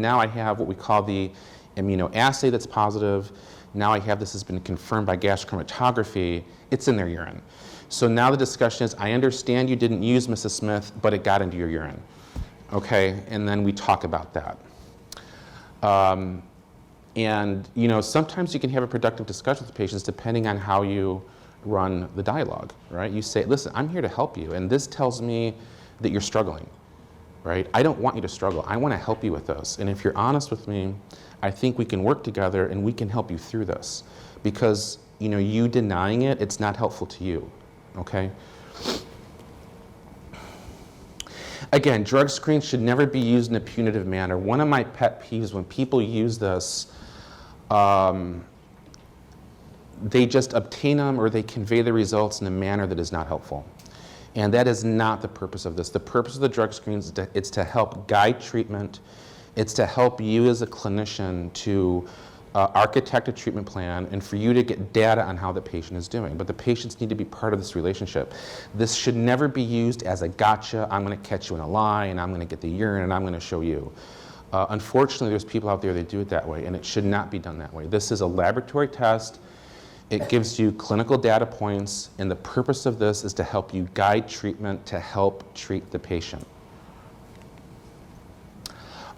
what we call the immunoassay that's positive. Now I have this has been confirmed by gas chromatography. It's in their urine. So now the discussion is, I understand you didn't use Mrs. Smith, but it got into your urine. Okay, and then we talk about that. And sometimes you can have a productive discussion with the patients depending on how you run the dialogue, right? You say, listen, I'm here to help you, and this tells me that you're struggling, right? I don't want you to struggle. I want to help you with this. And if you're honest with me, I think we can work together and we can help you through this. Because, you denying it, it's not helpful to you, okay? Again, drug screens should never be used in a punitive manner. One of my pet peeves when people use this, they just obtain them or they convey the results in a manner that is not helpful. And that is not the purpose of this. The purpose of the drug screens is to help guide treatment. It's to help you as a clinician to architect a treatment plan and for you to get data on how the patient is doing. But the patients need to be part of this relationship. This should never be used as a gotcha. I'm going to catch you in a lie and I'm going to get the urine and I'm going to show you. Unfortunately, there's people out there that do it that way, and it should not be done that way. This is a laboratory test. It gives you clinical data points, and the purpose of this is to help you guide treatment to help treat the patient.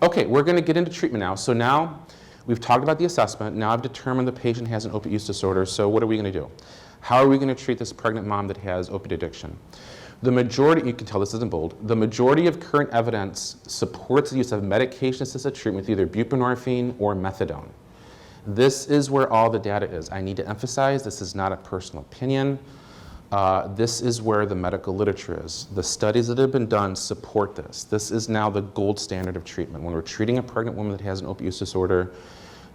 Okay, we're going to get into treatment now. So now we've talked about the assessment. Now I've determined the patient has an opiate use disorder. So what are we going to do? How are we going to treat this pregnant mom that has opiate addiction? The majority, you can tell this isn't bold, the majority of current evidence supports the use of medication-assisted treatment with either buprenorphine or methadone. This is where all the data is. I need to emphasize this is not a personal opinion. This is where the medical literature is. The studies that have been done support this. This is now the gold standard of treatment. When we're treating a pregnant woman that has an opiate use disorder,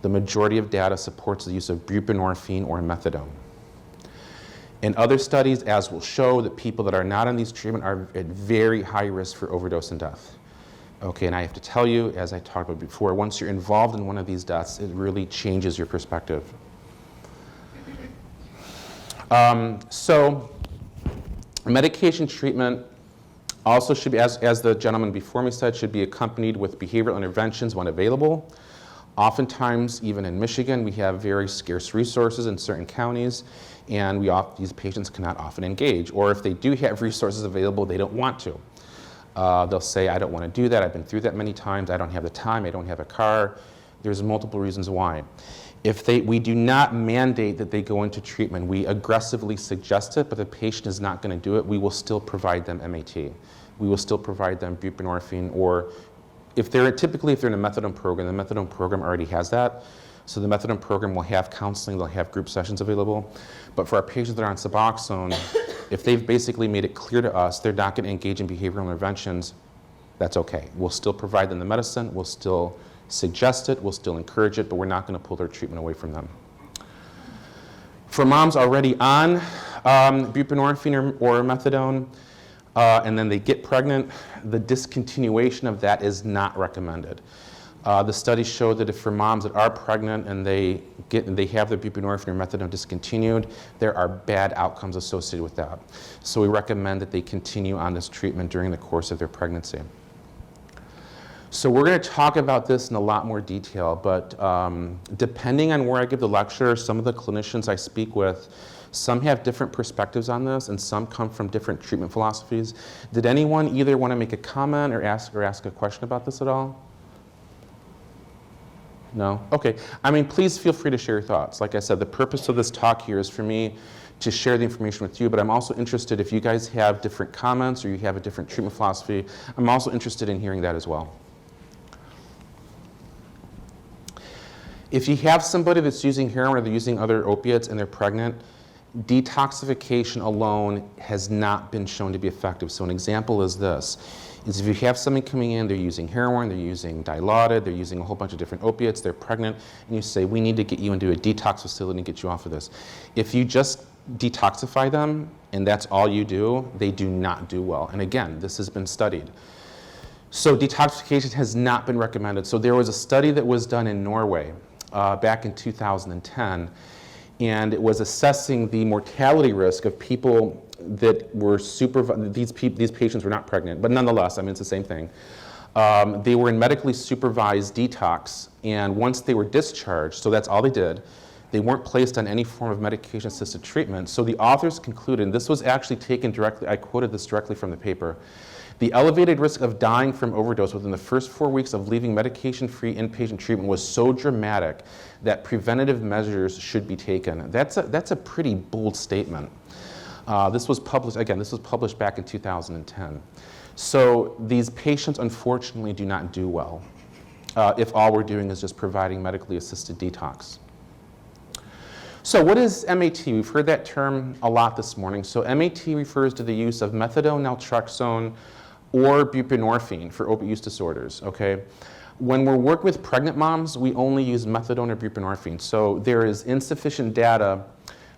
the majority of data supports the use of buprenorphine or methadone. In other studies, as will show, that people that are not on these treatment are at very high risk for overdose and death. Okay, and I have to tell you, as I talked about before, once you're involved in one of these deaths, it really changes your perspective. So medication treatment also should be, as the gentleman before me said, should be accompanied with behavioral interventions when available. Oftentimes, even in Michigan, we have very scarce resources in certain counties, and these patients cannot often engage. Or if they do have resources available, they don't want to. They'll say, I don't want to do that. I've been through that many times. I don't have the time. I don't have a car. There's multiple reasons why. We do not mandate that they go into treatment. We aggressively suggest it, but the patient is not going to do it. We will still provide them MAT. We will still provide them buprenorphine, or typically if they're in a methadone program, the methadone program already has that. So the methadone program will have counseling, they'll have group sessions available. But for our patients that are on Suboxone, if they've basically made it clear to us they're not going to engage in behavioral interventions, that's okay. We'll still provide them the medicine, we'll still suggest it, we'll still encourage it, but we're not going to pull their treatment away from them. For moms already on buprenorphine or methadone, and then they get pregnant, the discontinuation of that is not recommended. The studies show that if for moms that are pregnant and they have their buprenorphine or methadone discontinued, there are bad outcomes associated with that. So we recommend that they continue on this treatment during the course of their pregnancy. So we're going to talk about this in a lot more detail, but depending on where I give the lecture, some of the clinicians I speak with, some have different perspectives on this, and some come from different treatment philosophies. Did anyone either want to make a comment or ask a question about this at all? No? Okay. I mean, please feel free to share your thoughts. Like I said, the purpose of this talk here is for me to share the information with you, but I'm also interested if you guys have different comments or you have a different treatment philosophy, I'm also interested in hearing that as well. If you have somebody that's using heroin or they're using other opiates and they're pregnant, detoxification alone has not been shown to be effective. So an example is this, is if you have somebody coming in, they're using heroin, they're using Dilaudid, they're using a whole bunch of different opiates, they're pregnant, and you say, we need to get you into a detox facility and get you off of this. If you just detoxify them and that's all you do, they do not do well. And again, this has been studied. So detoxification has not been recommended. So there was a study that was done in Norway back in 2010, and it was assessing the mortality risk of people that were these patients were not pregnant, but nonetheless, I mean, it's the same thing. They were in medically supervised detox, and once they were discharged, so that's all they did, they weren't placed on any form of medication-assisted treatment. So the authors concluded, and this was actually taken directly, I quoted this directly from the paper, the elevated risk of dying from overdose within the first 4 weeks of leaving medication-free inpatient treatment was so dramatic that preventative measures should be taken. That's a pretty bold statement. This was published back in 2010. So these patients, unfortunately, do not do well if all we're doing is just providing medically assisted detox. So what is MAT? We've heard that term a lot this morning. So MAT refers to the use of methadone, naltrexone, or buprenorphine for opiate use disorders, okay? When we're working with pregnant moms, we only use methadone or buprenorphine. So there is insufficient data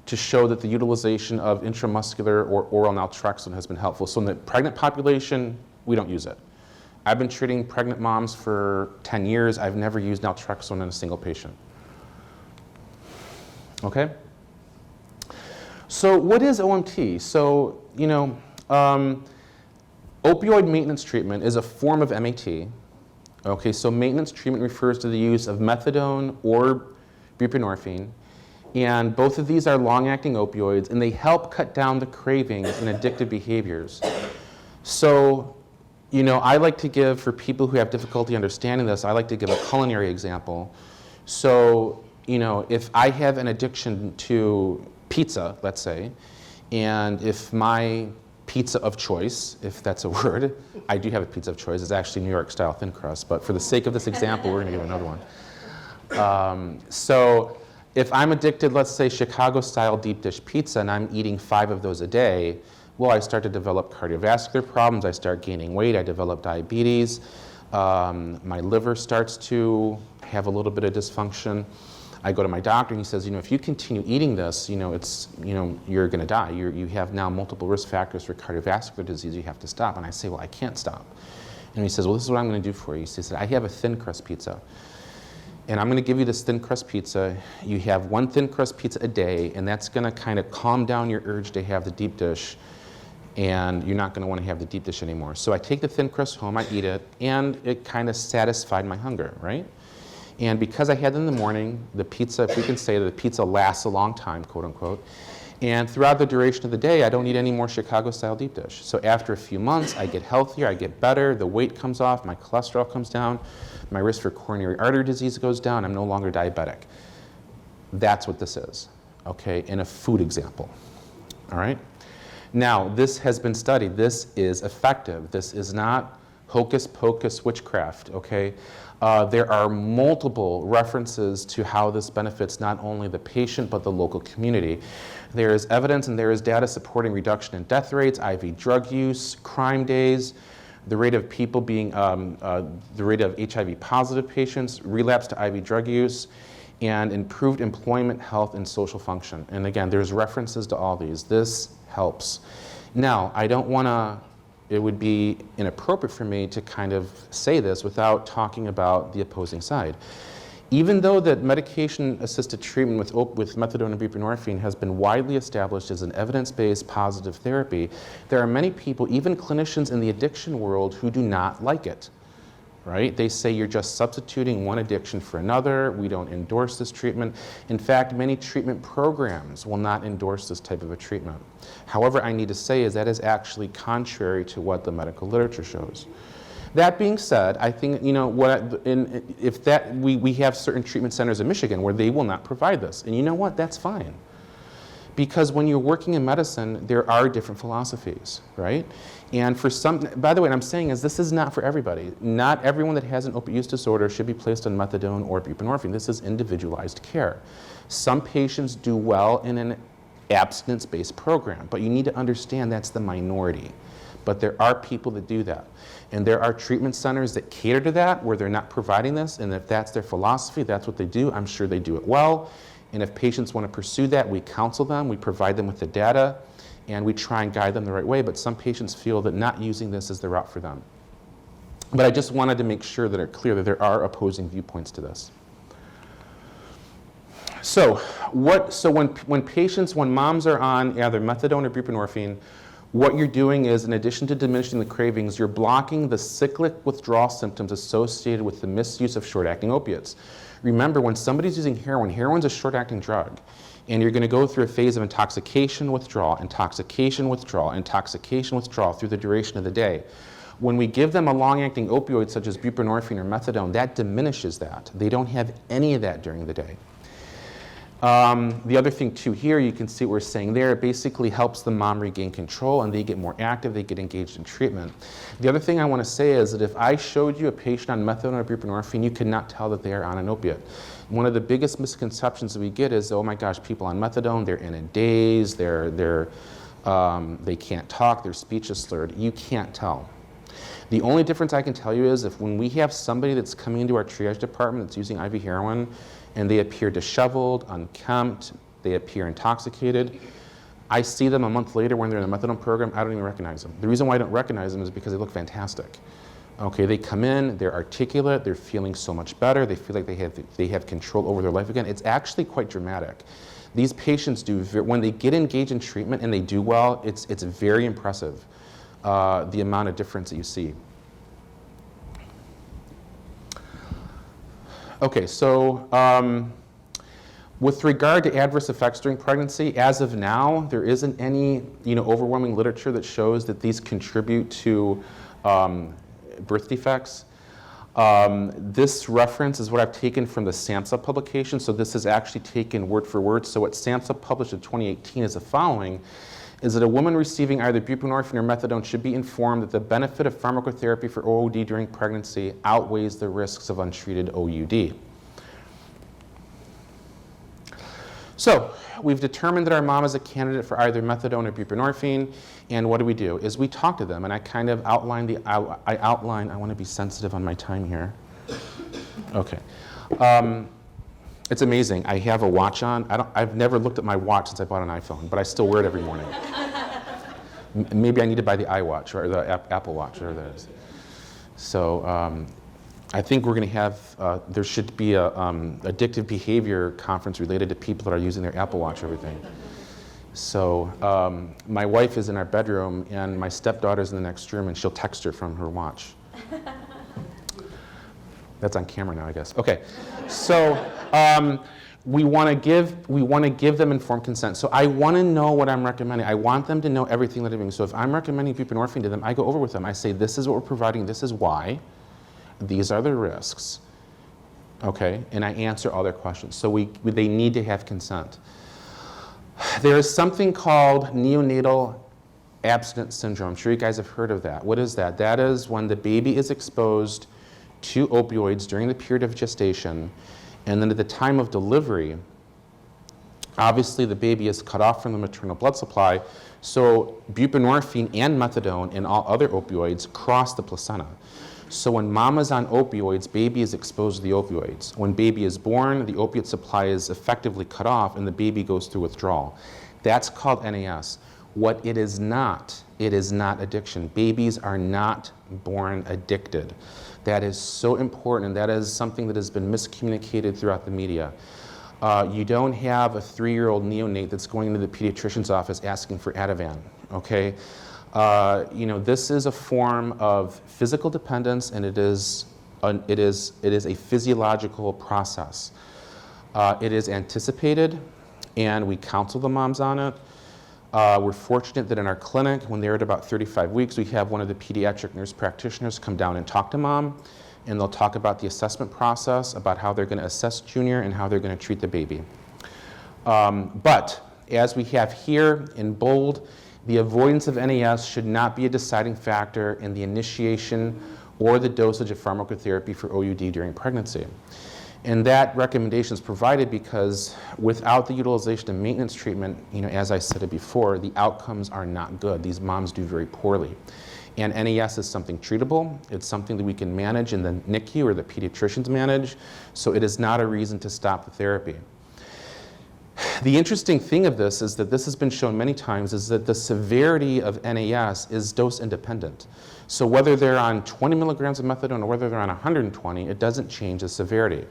to show that the utilization of intramuscular or oral naltrexone has been helpful. So in the pregnant population, we don't use it. I've been treating pregnant moms for 10 years. I've never used naltrexone in a single patient. Okay? So what is OMT? So, you know, opioid maintenance treatment is a form of MAT. Okay, so maintenance treatment refers to the use of methadone or buprenorphine. And both of these are long-acting opioids, and they help cut down the cravings and addictive behaviors. So, you know, I like to give, for people who have difficulty understanding this, I like to give a culinary example. So, you know, if I have an addiction to pizza, let's say, and if my pizza of choice, if that's a word, I do have a pizza of choice, it's actually New York style thin crust, but for the sake of this example, we're gonna give another one. So if I'm addicted, let's say Chicago style deep dish pizza, and I'm eating 5 of those a day, well, I start to develop cardiovascular problems, I start gaining weight, I develop diabetes, my liver starts to have a little bit of dysfunction. I go to my doctor and he says, you know, if you continue eating this, you know, you're gonna die. You have now multiple risk factors for cardiovascular disease, you have to stop. And I say, well, I can't stop. And he says, well, this is what I'm gonna do for you. He said, I have a thin crust pizza. And I'm gonna give you this thin crust pizza. You have 1 thin crust pizza a day, and that's gonna kind of calm down your urge to have the deep dish, and you're not gonna wanna have the deep dish anymore. So I take the thin crust home, I eat it, and it kind of satisfied my hunger, right? And because I had it in the morning, the pizza, if we can say that the pizza lasts a long time, quote unquote, and throughout the duration of the day, I don't eat any more Chicago-style deep dish. So after a few months, I get healthier, I get better, the weight comes off, my cholesterol comes down, my risk for coronary artery disease goes down, I'm no longer diabetic. That's what this is, okay, in a food example, all right? Now, this has been studied. This is effective. This is not hocus pocus witchcraft, okay? There are multiple references to how this benefits not only the patient but the local community. There is evidence and there is data supporting reduction in death rates, IV drug use, crime days, the rate of people being, the rate of HIV positive patients, relapse to IV drug use, and improved employment, health, and social function. And again, there's references to all these. This helps. Now, I don't want to, it would be inappropriate for me to kind of say this without talking about the opposing side. Even though that medication-assisted treatment with methadone and buprenorphine has been widely established as an evidence-based positive therapy, there are many people, even clinicians in the addiction world, who do not like it, right? They say you're just substituting one addiction for another, we don't endorse this treatment. In fact, many treatment programs will not endorse this type of a treatment. However, I need to say is that is actually contrary to what the medical literature shows. That being said, I think, you know, we have certain treatment centers in Michigan where they will not provide this. And you know what? That's fine. Because when you're working in medicine, there are different philosophies, right? And for some, by the way, what I'm saying is this is not for everybody. Not everyone that has an opioid use disorder should be placed on methadone or buprenorphine. This is individualized care. Some patients do well in an abstinence-based program, but you need to understand that's the minority. But there are people that do that. And there are treatment centers that cater to that, where they're not providing this, and if that's their philosophy, that's what they do, I'm sure they do it well. And if patients want to pursue that, we counsel them, we provide them with the data, and we try and guide them the right way, but some patients feel that not using this is the route for them. But I just wanted to make sure that it's clear that there are opposing viewpoints to this. So when moms are on either methadone or buprenorphine, what you're doing is, in addition to diminishing the cravings, you're blocking the cyclic withdrawal symptoms associated with the misuse of short-acting opiates. Remember, when somebody's using heroin, heroin's a short-acting drug, and you're going to go through a phase of intoxication, withdrawal, intoxication, withdrawal, intoxication, withdrawal through the duration of the day. When we give them a long-acting opioid such as buprenorphine or methadone, that diminishes that. They don't have any of that during the day. The other thing too here, you can see what we're saying there, it basically helps the mom regain control and they get more active, they get engaged in treatment. The other thing I want to say is that if I showed you a patient on methadone or buprenorphine, you could not tell that they are on an opiate. One of the biggest misconceptions that we get is, oh my gosh, people on methadone, they're in a daze, they can't talk, their speech is slurred. You can't tell. The only difference I can tell you is if when we have somebody that's coming into our triage department that's using IV heroin and they appear disheveled, unkempt, they appear intoxicated, I see them a month later when they're in the methadone program, I don't even recognize them. The reason why I don't recognize them is because they look fantastic. Okay, they come in, they're articulate, they're feeling so much better, they feel like they have control over their life again. It's actually quite dramatic. These patients do, when they get engaged in treatment and they do well, it's very impressive, the amount of difference that you see. Okay, so with regard to adverse effects during pregnancy, as of now, there isn't any overwhelming literature that shows that these contribute to birth defects. This reference is what I've taken from the SAMHSA publication, so this is actually taken word for word. So what SAMHSA published in 2018 is the following, is that a woman receiving either buprenorphine or methadone should be informed that the benefit of pharmacotherapy for OOD during pregnancy outweighs the risks of untreated OUD. So we've determined that our mom is a candidate for either methadone or buprenorphine, and what do? Is we talk to them, and I kind of outline I want to be sensitive on my time here. Okay. It's amazing. I have a watch on. I've never looked at my watch since I bought an iPhone, but I still wear it every morning. Maybe I need to buy the iWatch or the Apple Watch, whatever that is. So I think we're going to have, there should be a addictive behavior conference related to people that are using their Apple Watch or everything. So my wife is in our bedroom and my stepdaughter's in the next room and she'll text her from her watch. That's on camera now, I guess. Okay, so we want to give them informed consent. So I want to know what I'm recommending. I want them to know everything that I'm doing. So if I'm recommending buprenorphine to them, I go over with them. I say, this is what we're providing, this is why. These are the risks, okay? And I answer all their questions. So they need to have consent. There is something called neonatal abstinence syndrome. I'm sure you guys have heard of that. What is that? That is when the baby is exposed to opioids during the period of gestation, and then at the time of delivery, obviously the baby is cut off from the maternal blood supply, so buprenorphine and methadone and all other opioids cross the placenta. So when mama's on opioids, baby is exposed to the opioids. When baby is born, the opiate supply is effectively cut off and the baby goes through withdrawal. That's called NAS. What it is not addiction. Babies are not born addicted. That is so important, and that is something that has been miscommunicated throughout the media. You don't have a 3-year-old neonate that's going into the pediatrician's office asking for Ativan, okay? This is a form of physical dependence, and it is a physiological process. It is anticipated, and we counsel the moms on it. We're fortunate that in our clinic, when they're at about 35 weeks, we have one of the pediatric nurse practitioners come down and talk to mom, and they'll talk about the assessment process, about how they're going to assess Junior and how they're going to treat the baby. But as we have here in bold, the avoidance of NAS should not be a deciding factor in the initiation or the dosage of pharmacotherapy for OUD during pregnancy. And that recommendation is provided because without the utilization of maintenance treatment, as I said it before, the outcomes are not good. These moms do very poorly. And NAS is something treatable. It's something that we can manage in the NICU or the pediatricians manage. So it is not a reason to stop the therapy. The interesting thing of this is that this has been shown many times is that the severity of NAS is dose independent. So whether they're on 20 milligrams of methadone or whether they're on 120, it doesn't change the severity.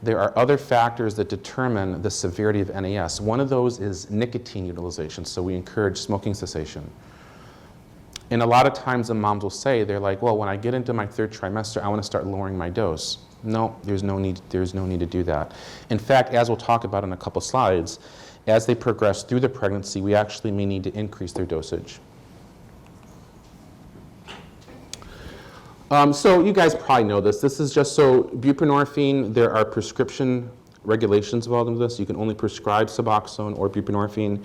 There are other factors that determine the severity of NAS. One of those is nicotine utilization, so we encourage smoking cessation. And a lot of times the moms will say, they're like, well, when I get into my 3rd trimester, I want to start lowering my dose. No, there's no need to do that. In fact, as we'll talk about in a couple slides, as they progress through the pregnancy, we actually may need to increase their dosage. So you guys probably know this. This is just so buprenorphine, there are prescription regulations involved in this. You can only prescribe Suboxone or buprenorphine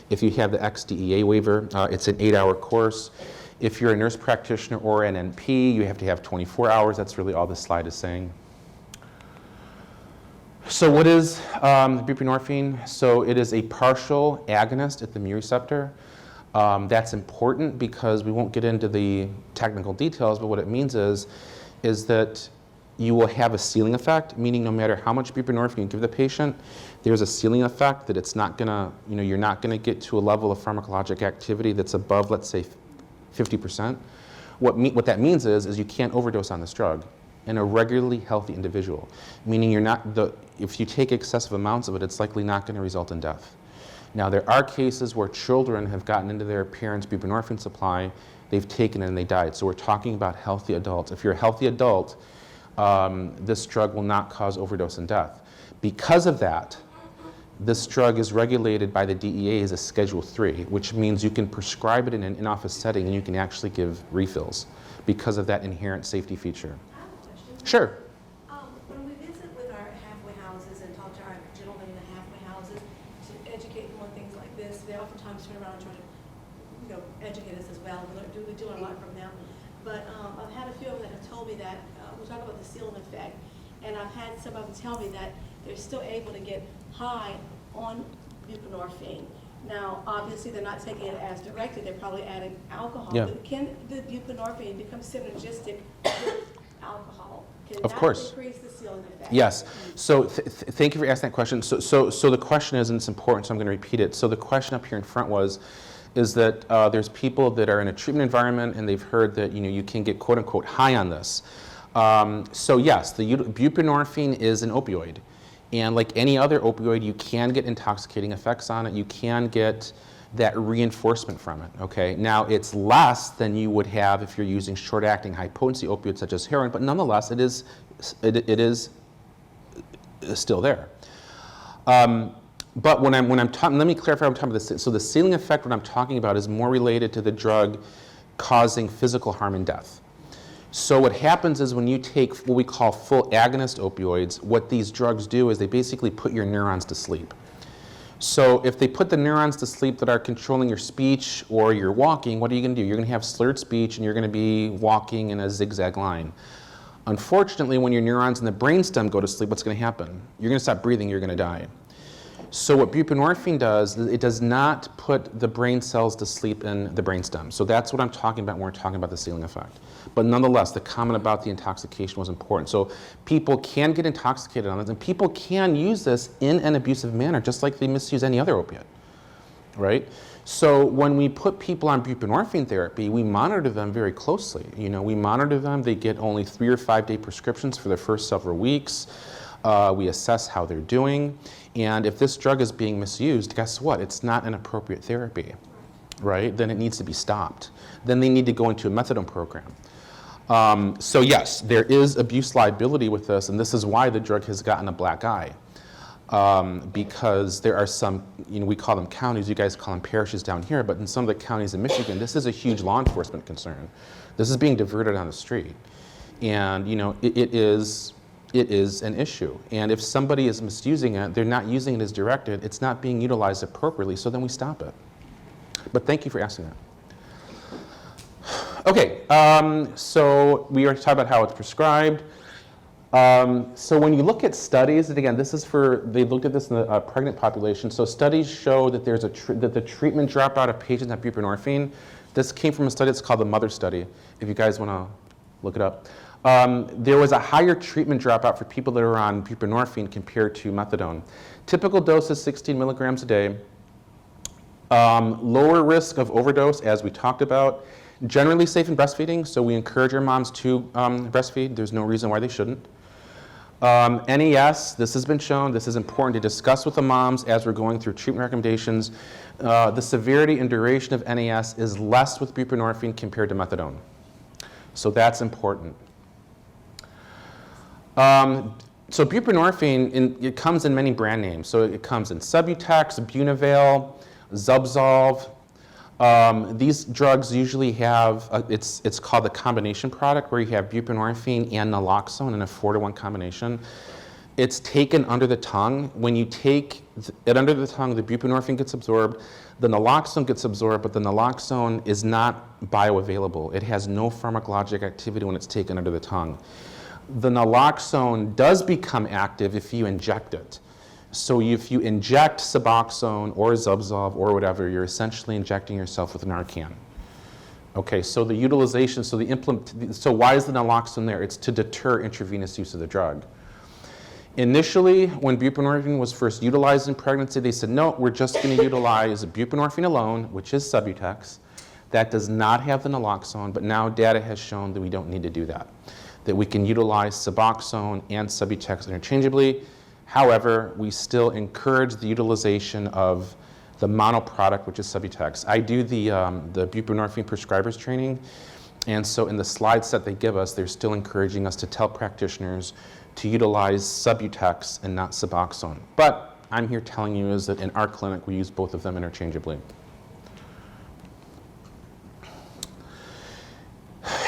if you have the XDEA waiver. It's an 8-hour course. If you're a nurse practitioner or an NP, you have to have 24 hours. That's really all this slide is saying. So what is buprenorphine? So it is a partial agonist at the mu receptor. That's important because we won't get into the technical details, but what it means is that you will have a ceiling effect, meaning no matter how much buprenorphine you give the patient, there's a ceiling effect that it's not gonna, you're not gonna get to a level of pharmacologic activity that's above, let's say, 50%. What that means is you can't overdose on this drug in a regularly healthy individual, meaning if you take excessive amounts of it, it's likely not gonna result in death. Now, there are cases where children have gotten into their parents' buprenorphine supply, they've taken it and they died. So we're talking about healthy adults. If you're a healthy adult, this drug will not cause overdose and death. Because of that, this drug is regulated by the DEA as a Schedule III, which means you can prescribe it in an in-office setting and you can actually give refills because of that inherent safety feature. I have a question. Sure. When we visit with our halfway houses and talk to our gentlemen in the halfway houses to educate them on things like this, they oftentimes turn around and try to, educate us as well. We do a lot from them. But I've had a few of them that have told me that we talk about the ceiling effect, and I've had some of them tell me that they're still able to get high on buprenorphine. Now, obviously, they're not taking it as directed. They're probably adding alcohol. Yeah. But can the buprenorphine become synergistic with alcohol? Can Of that course. decrease the ceiling effect? Yes. So thank you for asking that question. So the question is, and it's important, so I'm going to repeat it. So the question up here in front is that there's people that are in a treatment environment and they've heard that you can get quote unquote high on this. So yes, the buprenorphine is an opioid. And like any other opioid, you can get intoxicating effects on it. You can get that reinforcement from it, okay? Now, it's less than you would have if you're using short-acting, high-potency opioids such as heroin, but nonetheless, it is still there. But when I'm talking, let me clarify what I'm talking about. So the ceiling effect, what I'm talking about, is more related to the drug causing physical harm and death. So what happens is when you take what we call full agonist opioids, what these drugs do is they basically put your neurons to sleep. So if they put the neurons to sleep that are controlling your speech or your walking, what are you going to do? You're going to have slurred speech and you're going to be walking in a zigzag line. Unfortunately, when your neurons in the brainstem go to sleep, what's going to happen? You're going to stop breathing, you're going to die. So what buprenorphine does, it does not put the brain cells to sleep in the brainstem. So that's what I'm talking about when we're talking about the ceiling effect. But nonetheless, the comment about the intoxication was important. So people can get intoxicated on this, and people can use this in an abusive manner, just like they misuse any other opiate, right? So when we put people on buprenorphine therapy, we monitor them very closely. We monitor them. They get only 3 or 5 day prescriptions for the first several weeks. We assess how they're doing. And if this drug is being misused, guess what? It's not an appropriate therapy, right? Then it needs to be stopped. Then they need to go into a methadone program. So yes, there is abuse liability with this, and this is why the drug has gotten a black eye. Because there are some, we call them counties, you guys call them parishes down here, but in some of the counties in Michigan, this is a huge law enforcement concern. This is being diverted on the street. And it is an issue. And if somebody is misusing it, they're not using it as directed, it's not being utilized appropriately, so then we stop it. But thank you for asking that. Okay, so we already talked about how it's prescribed. So when you look at studies, and again, they looked at this in the pregnant population, so studies show that that the treatment dropout of patients on buprenorphine, this came from a study that's called the Mother Study, if you guys want to look it up. There was a higher treatment dropout for people that are on buprenorphine compared to methadone. Typical dose is 16 milligrams a day. Lower risk of overdose, as we talked about. Generally safe in breastfeeding, so we encourage our moms to breastfeed. There's no reason why they shouldn't. NES, this has been shown. This is important to discuss with the moms as we're going through treatment recommendations. The severity and duration of NES is less with buprenorphine compared to methadone. So that's important. So buprenorphine, it comes in many brand names. So it comes in Subutex, Bunavail, Zubsolv. These drugs usually have, it's called the combination product, where you have buprenorphine and naloxone in a 4-to-1 combination. It's taken under the tongue. When you take it under the tongue, the buprenorphine gets absorbed, the naloxone gets absorbed, but the naloxone is not bioavailable. It has no pharmacologic activity when it's taken under the tongue. The naloxone does become active if you inject it. So if you inject Suboxone or Zubsolv or whatever, you're essentially injecting yourself with Narcan. Okay, so the utilization, so why is the naloxone there? It's to deter intravenous use of the drug. Initially, when buprenorphine was first utilized in pregnancy, they said, no, we're just going to utilize buprenorphine alone, which is Subutex. That does not have the naloxone, but now data has shown that we don't need to do that. That we can utilize Suboxone and Subutex interchangeably. However, we still encourage the utilization of the mono product, which is Subutex. I do the buprenorphine prescribers training, and so in the slide set they give us, they're still encouraging us to tell practitioners to utilize Subutex and not Suboxone. But I'm here telling you is that in our clinic, we use both of them interchangeably.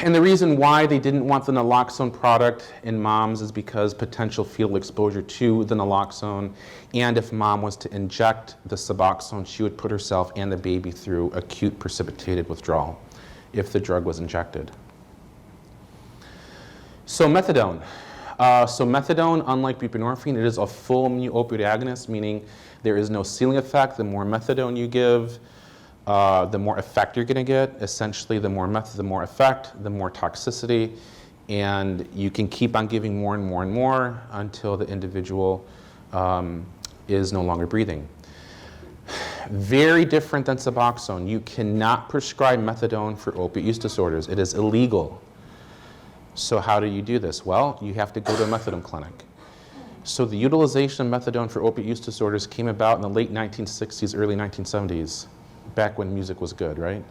And the reason why they didn't want the naloxone product in moms is because potential fetal exposure to the naloxone, and if mom was to inject the Suboxone, she would put herself and the baby through acute precipitated withdrawal if the drug was injected. So methadone. Methadone, unlike buprenorphine, it is a full mu-opioid agonist, meaning there is no ceiling effect. The more methadone you give, the more effect you're going to get. Essentially, the more effect, the more toxicity, and you can keep on giving more and more and more until the individual is no longer breathing. Very different than Suboxone. You cannot prescribe methadone for opiate use disorders. It is illegal. So how do you do this? Well, you have to go to a methadone clinic. So the utilization of methadone for opiate use disorders came about in the late 1960s, early 1970s. Back when music was good, right?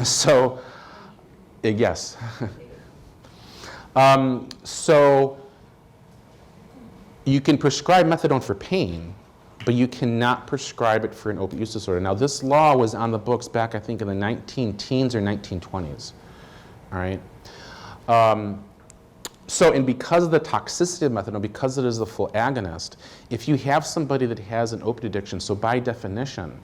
So, yes. So you can prescribe methadone for pain, but you cannot prescribe it for an opiate use disorder. Now, this law was on the books back, I think, in the 19-teens or 1920s. All right. And because of the toxicity of methadone, because it is the full agonist, if you have somebody that has an opiate addiction, so by definition,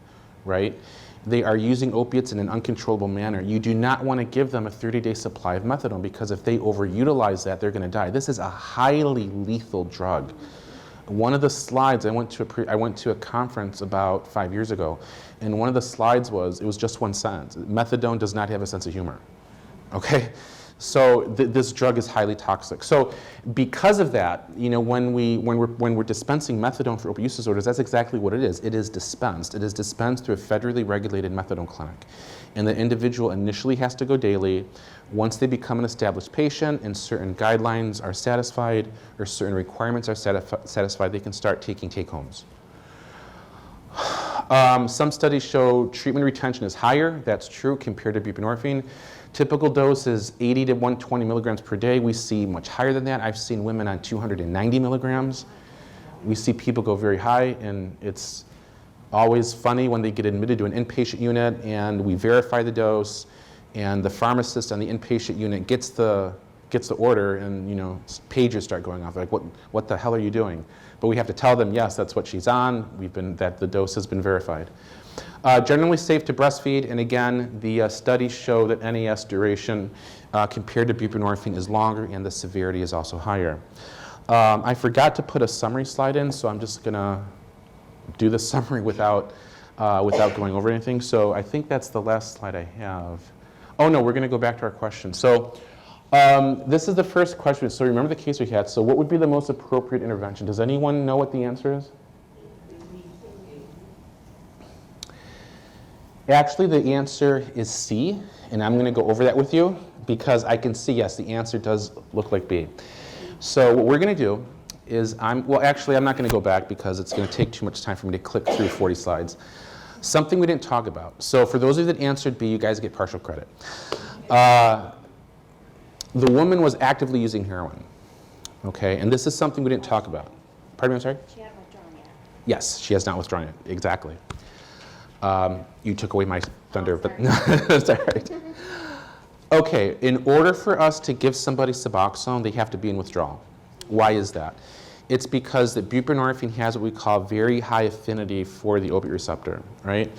right, they are using opiates in an uncontrollable manner, you do not want to give them a 30-day supply of methadone, because if they overutilize that, they're going to die. This is a highly lethal drug. One of the slides, I went to a conference about 5 years ago, and one of the slides was, it was just one sentence: methadone does not have a sense of humor. Okay? So this drug is highly toxic. So because of that, you know, when we're dispensing methadone for opioid use disorders, that's exactly what it is. It is dispensed. It is dispensed through a federally regulated methadone clinic. And the individual initially has to go daily. Once they become an established patient and certain guidelines are satisfied or certain requirements are satisfied, they can start taking take-homes. Some studies show treatment retention is higher. That's true compared to buprenorphine. Typical dose is 80 to 120 milligrams per day. We see much higher than that. I've seen women on 290 milligrams. We see people go very high, and it's always funny when they get admitted to an inpatient unit and we verify the dose, and the pharmacist on the inpatient unit gets the order, and, you know, pages start going off. Like, what the hell are you doing? But we have to tell them, yes, that's what she's on. That the dose has been verified. Generally safe to breastfeed, and again, the studies show that NAS duration compared to buprenorphine is longer, and the severity is also higher. I forgot to put a summary slide in, so I'm just gonna do the summary without going over anything. So I think that's the last slide I have. Oh no, we're gonna go back to our question. So this is the first question. So remember the case we had. So what would be the most appropriate intervention? Does anyone know what the answer is? Actually, the answer is C, and I'm going to go over that with you because I can see, yes, the answer does look like B. So what we're going to do is I'm not going to go back because it's going to take too much time for me to click through 40 slides. Something we didn't talk about. So for those of you that answered B, you guys get partial credit. The woman was actively using heroin, okay? And this is something we didn't talk about. Pardon me, I'm sorry? She hadn't withdrawn yet. Yes, she has not withdrawn it, exactly. You took away my thunder, but that's all right. Okay, in order for us to give somebody Suboxone, they have to be in withdrawal. Why is that? It's because the buprenorphine has what we call very high affinity for the opiate receptor, right?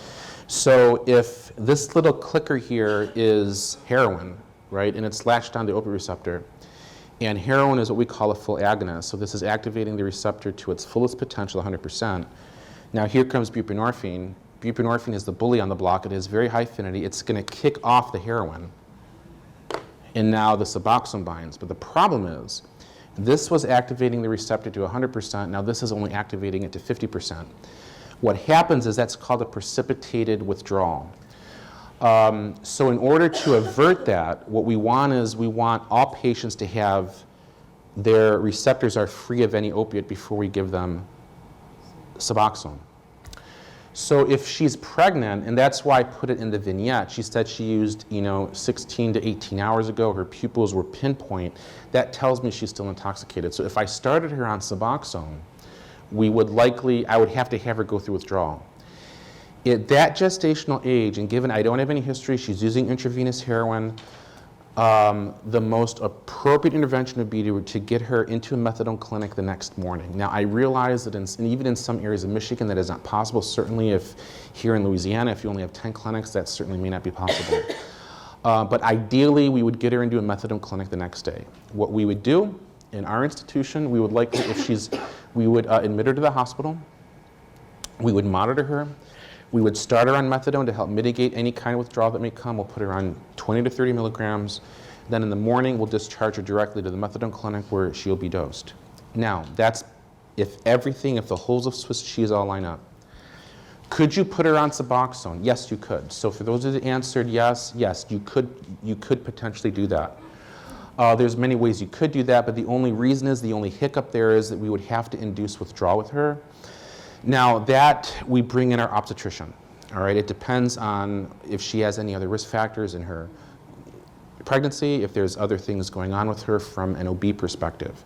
So if this little clicker here is heroin, right, and it's latched on the opiate receptor, And heroin is what we call a full agonist. So this is activating the receptor to its fullest potential, 100%. Now here comes buprenorphine. Buprenorphine is the bully on the block. It has very high affinity. It's going to kick off the heroin. And now the Suboxone binds. But the problem is, this was activating the receptor to 100%. Now this is only activating it to 50%. What happens is that's called a precipitated withdrawal. So in order to avert that, what we want is we want all patients to have their receptors are free of any opiate before we give them Suboxone. So if she's pregnant, and that's why I put it in the vignette, she said she used, 16 to 18 hours ago, her pupils were pinpoint, that tells me she's still intoxicated. So if I started her on Suboxone, I would have to have her go through withdrawal. At that gestational age, and given I don't have any history, she's using intravenous heroin, the most appropriate intervention would be to get her into a methadone clinic the next morning. Now, I realize that even in some areas of Michigan that is not possible. Certainly if here in Louisiana, if you only have 10 clinics, that certainly may not be possible. But ideally, we would get her into a methadone clinic the next day. What we would do in our institution, we would likely, we would admit her to the hospital, we would monitor her, we would start her on methadone to help mitigate any kind of withdrawal that may come. We'll put her on 20 to 30 milligrams. Then in the morning, we'll discharge her directly to the methadone clinic where she'll be dosed. Now, that's if the holes of Swiss cheese all line up. Could you put her on Suboxone? Yes, you could. So for those that answered yes, you could potentially do that. There's many ways you could do that, but the only hiccup there is that we would have to induce withdrawal with her. Now that we bring in our obstetrician, all right? It depends on if she has any other risk factors in her pregnancy, if there's other things going on with her from an OB perspective.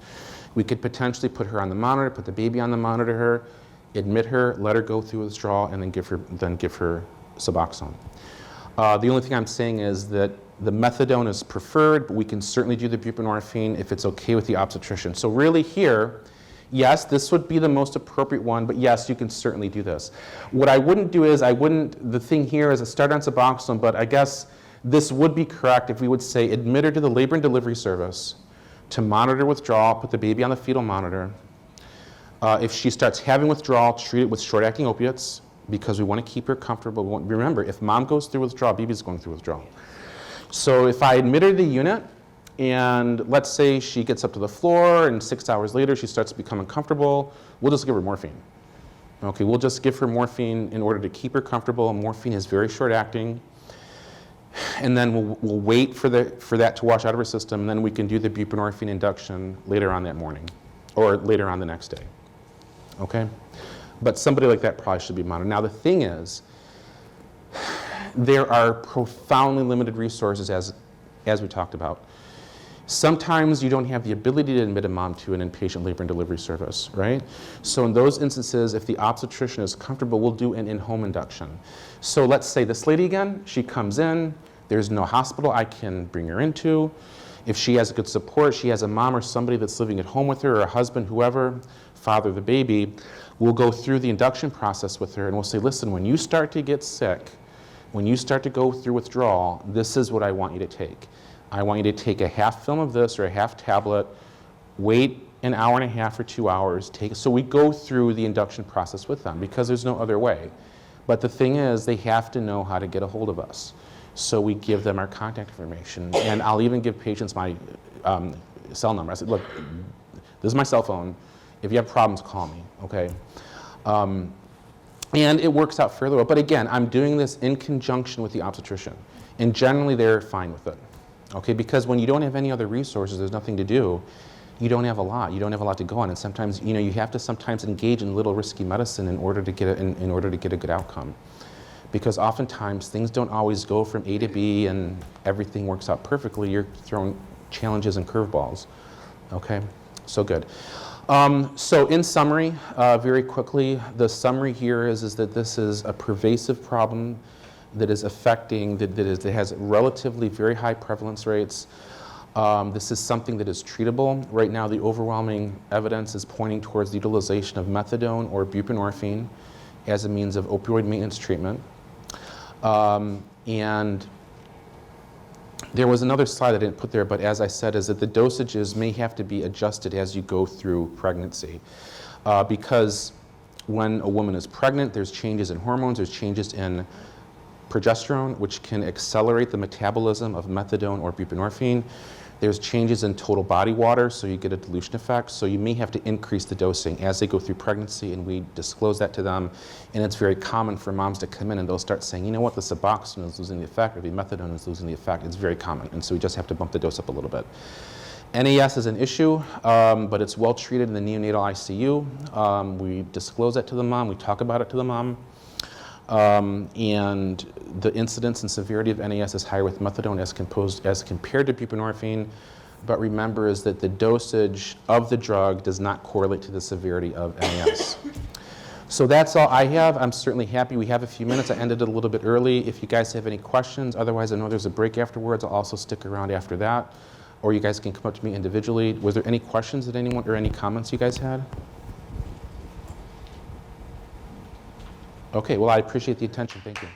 We could potentially put her on the monitor, put the baby on the monitor, admit her, let her go through withdrawal, and then give her Suboxone. The only thing I'm saying is that the methadone is preferred, but we can certainly do the buprenorphine if it's okay with the obstetrician. So really here, yes, this would be the most appropriate one, but yes, you can certainly do this. What I wouldn't do is, the thing here is a start on Suboxone, but I guess this would be correct if we would say admit her to the labor and delivery service to monitor withdrawal, put the baby on the fetal monitor. If she starts having withdrawal, treat it with short-acting opiates because we want to keep her comfortable. Remember, if mom goes through withdrawal, baby's going through withdrawal. So if I admit her to the unit, and let's say she gets up to the floor and 6 hours later she starts to become uncomfortable, we'll just give her morphine. Okay, we'll just give her morphine in order to keep her comfortable. Morphine is very short acting. And then we'll wait for that to wash out of her system, and then we can do the buprenorphine induction later on that morning or later on the next day. Okay? But somebody like that probably should be monitored. Now the thing is, there are profoundly limited resources as we talked about. Sometimes you don't have the ability to admit a mom to an inpatient labor and delivery service, right? So in those instances, if the obstetrician is comfortable, we'll do an in-home induction. So let's say this lady again, she comes in, there's no hospital I can bring her into. If she has good support, she has a mom or somebody that's living at home with her, or a husband, whoever, father of the baby, we'll go through the induction process with her and we'll say, listen, when you start to get sick, when you start to go through withdrawal, this is what I want you to take. I want you to take a half film of this or a half tablet, wait an hour and a half or 2 hours. So we go through the induction process with them because there's no other way. But the thing is, they have to know how to get a hold of us. So we give them our contact information. And I'll even give patients my cell number. I said, look, this is my cell phone. If you have problems, call me, okay? And it works out fairly well. But again, I'm doing this in conjunction with the obstetrician. And generally, they're fine with it. Okay, because when you don't have any other resources, there's nothing to do, you don't have a lot. You don't have a lot to go on. And sometimes, you have to sometimes engage in little risky medicine in order to get a good outcome. Because oftentimes, things don't always go from A to B and everything works out perfectly. You're throwing challenges and curveballs. Okay, so good. So in summary, very quickly, the summary here is that this is a pervasive problem that is affecting, that has relatively very high prevalence rates. This is something that is treatable. Right now, the overwhelming evidence is pointing towards the utilization of methadone or buprenorphine as a means of opioid maintenance treatment. And There was another slide I didn't put there, but as I said, is that the dosages may have to be adjusted as you go through pregnancy. Because when a woman is pregnant, there's changes in hormones, there's changes in progesterone, which can accelerate the metabolism of methadone or buprenorphine. There's changes in total body water, so you get a dilution effect. So you may have to increase the dosing as they go through pregnancy, and we disclose that to them. And it's very common for moms to come in and they'll start saying, you know what, the Suboxone is losing the effect, or the methadone is losing the effect. It's very common, and so we just have to bump the dose up a little bit. NAS is an issue, but it's well treated in the neonatal ICU. We disclose that to the mom, we talk about it to the mom. And the incidence and severity of NAS is higher with methadone as compared to buprenorphine. But remember is that the dosage of the drug does not correlate to the severity of NAS. So that's all I have. I'm certainly happy we have a few minutes. I ended it a little bit early. If you guys have any questions, otherwise I know there's a break afterwards. I'll also stick around after that. Or you guys can come up to me individually. Was there any questions that anyone, or any comments you guys had? Okay, well, I appreciate the attention. Thank you.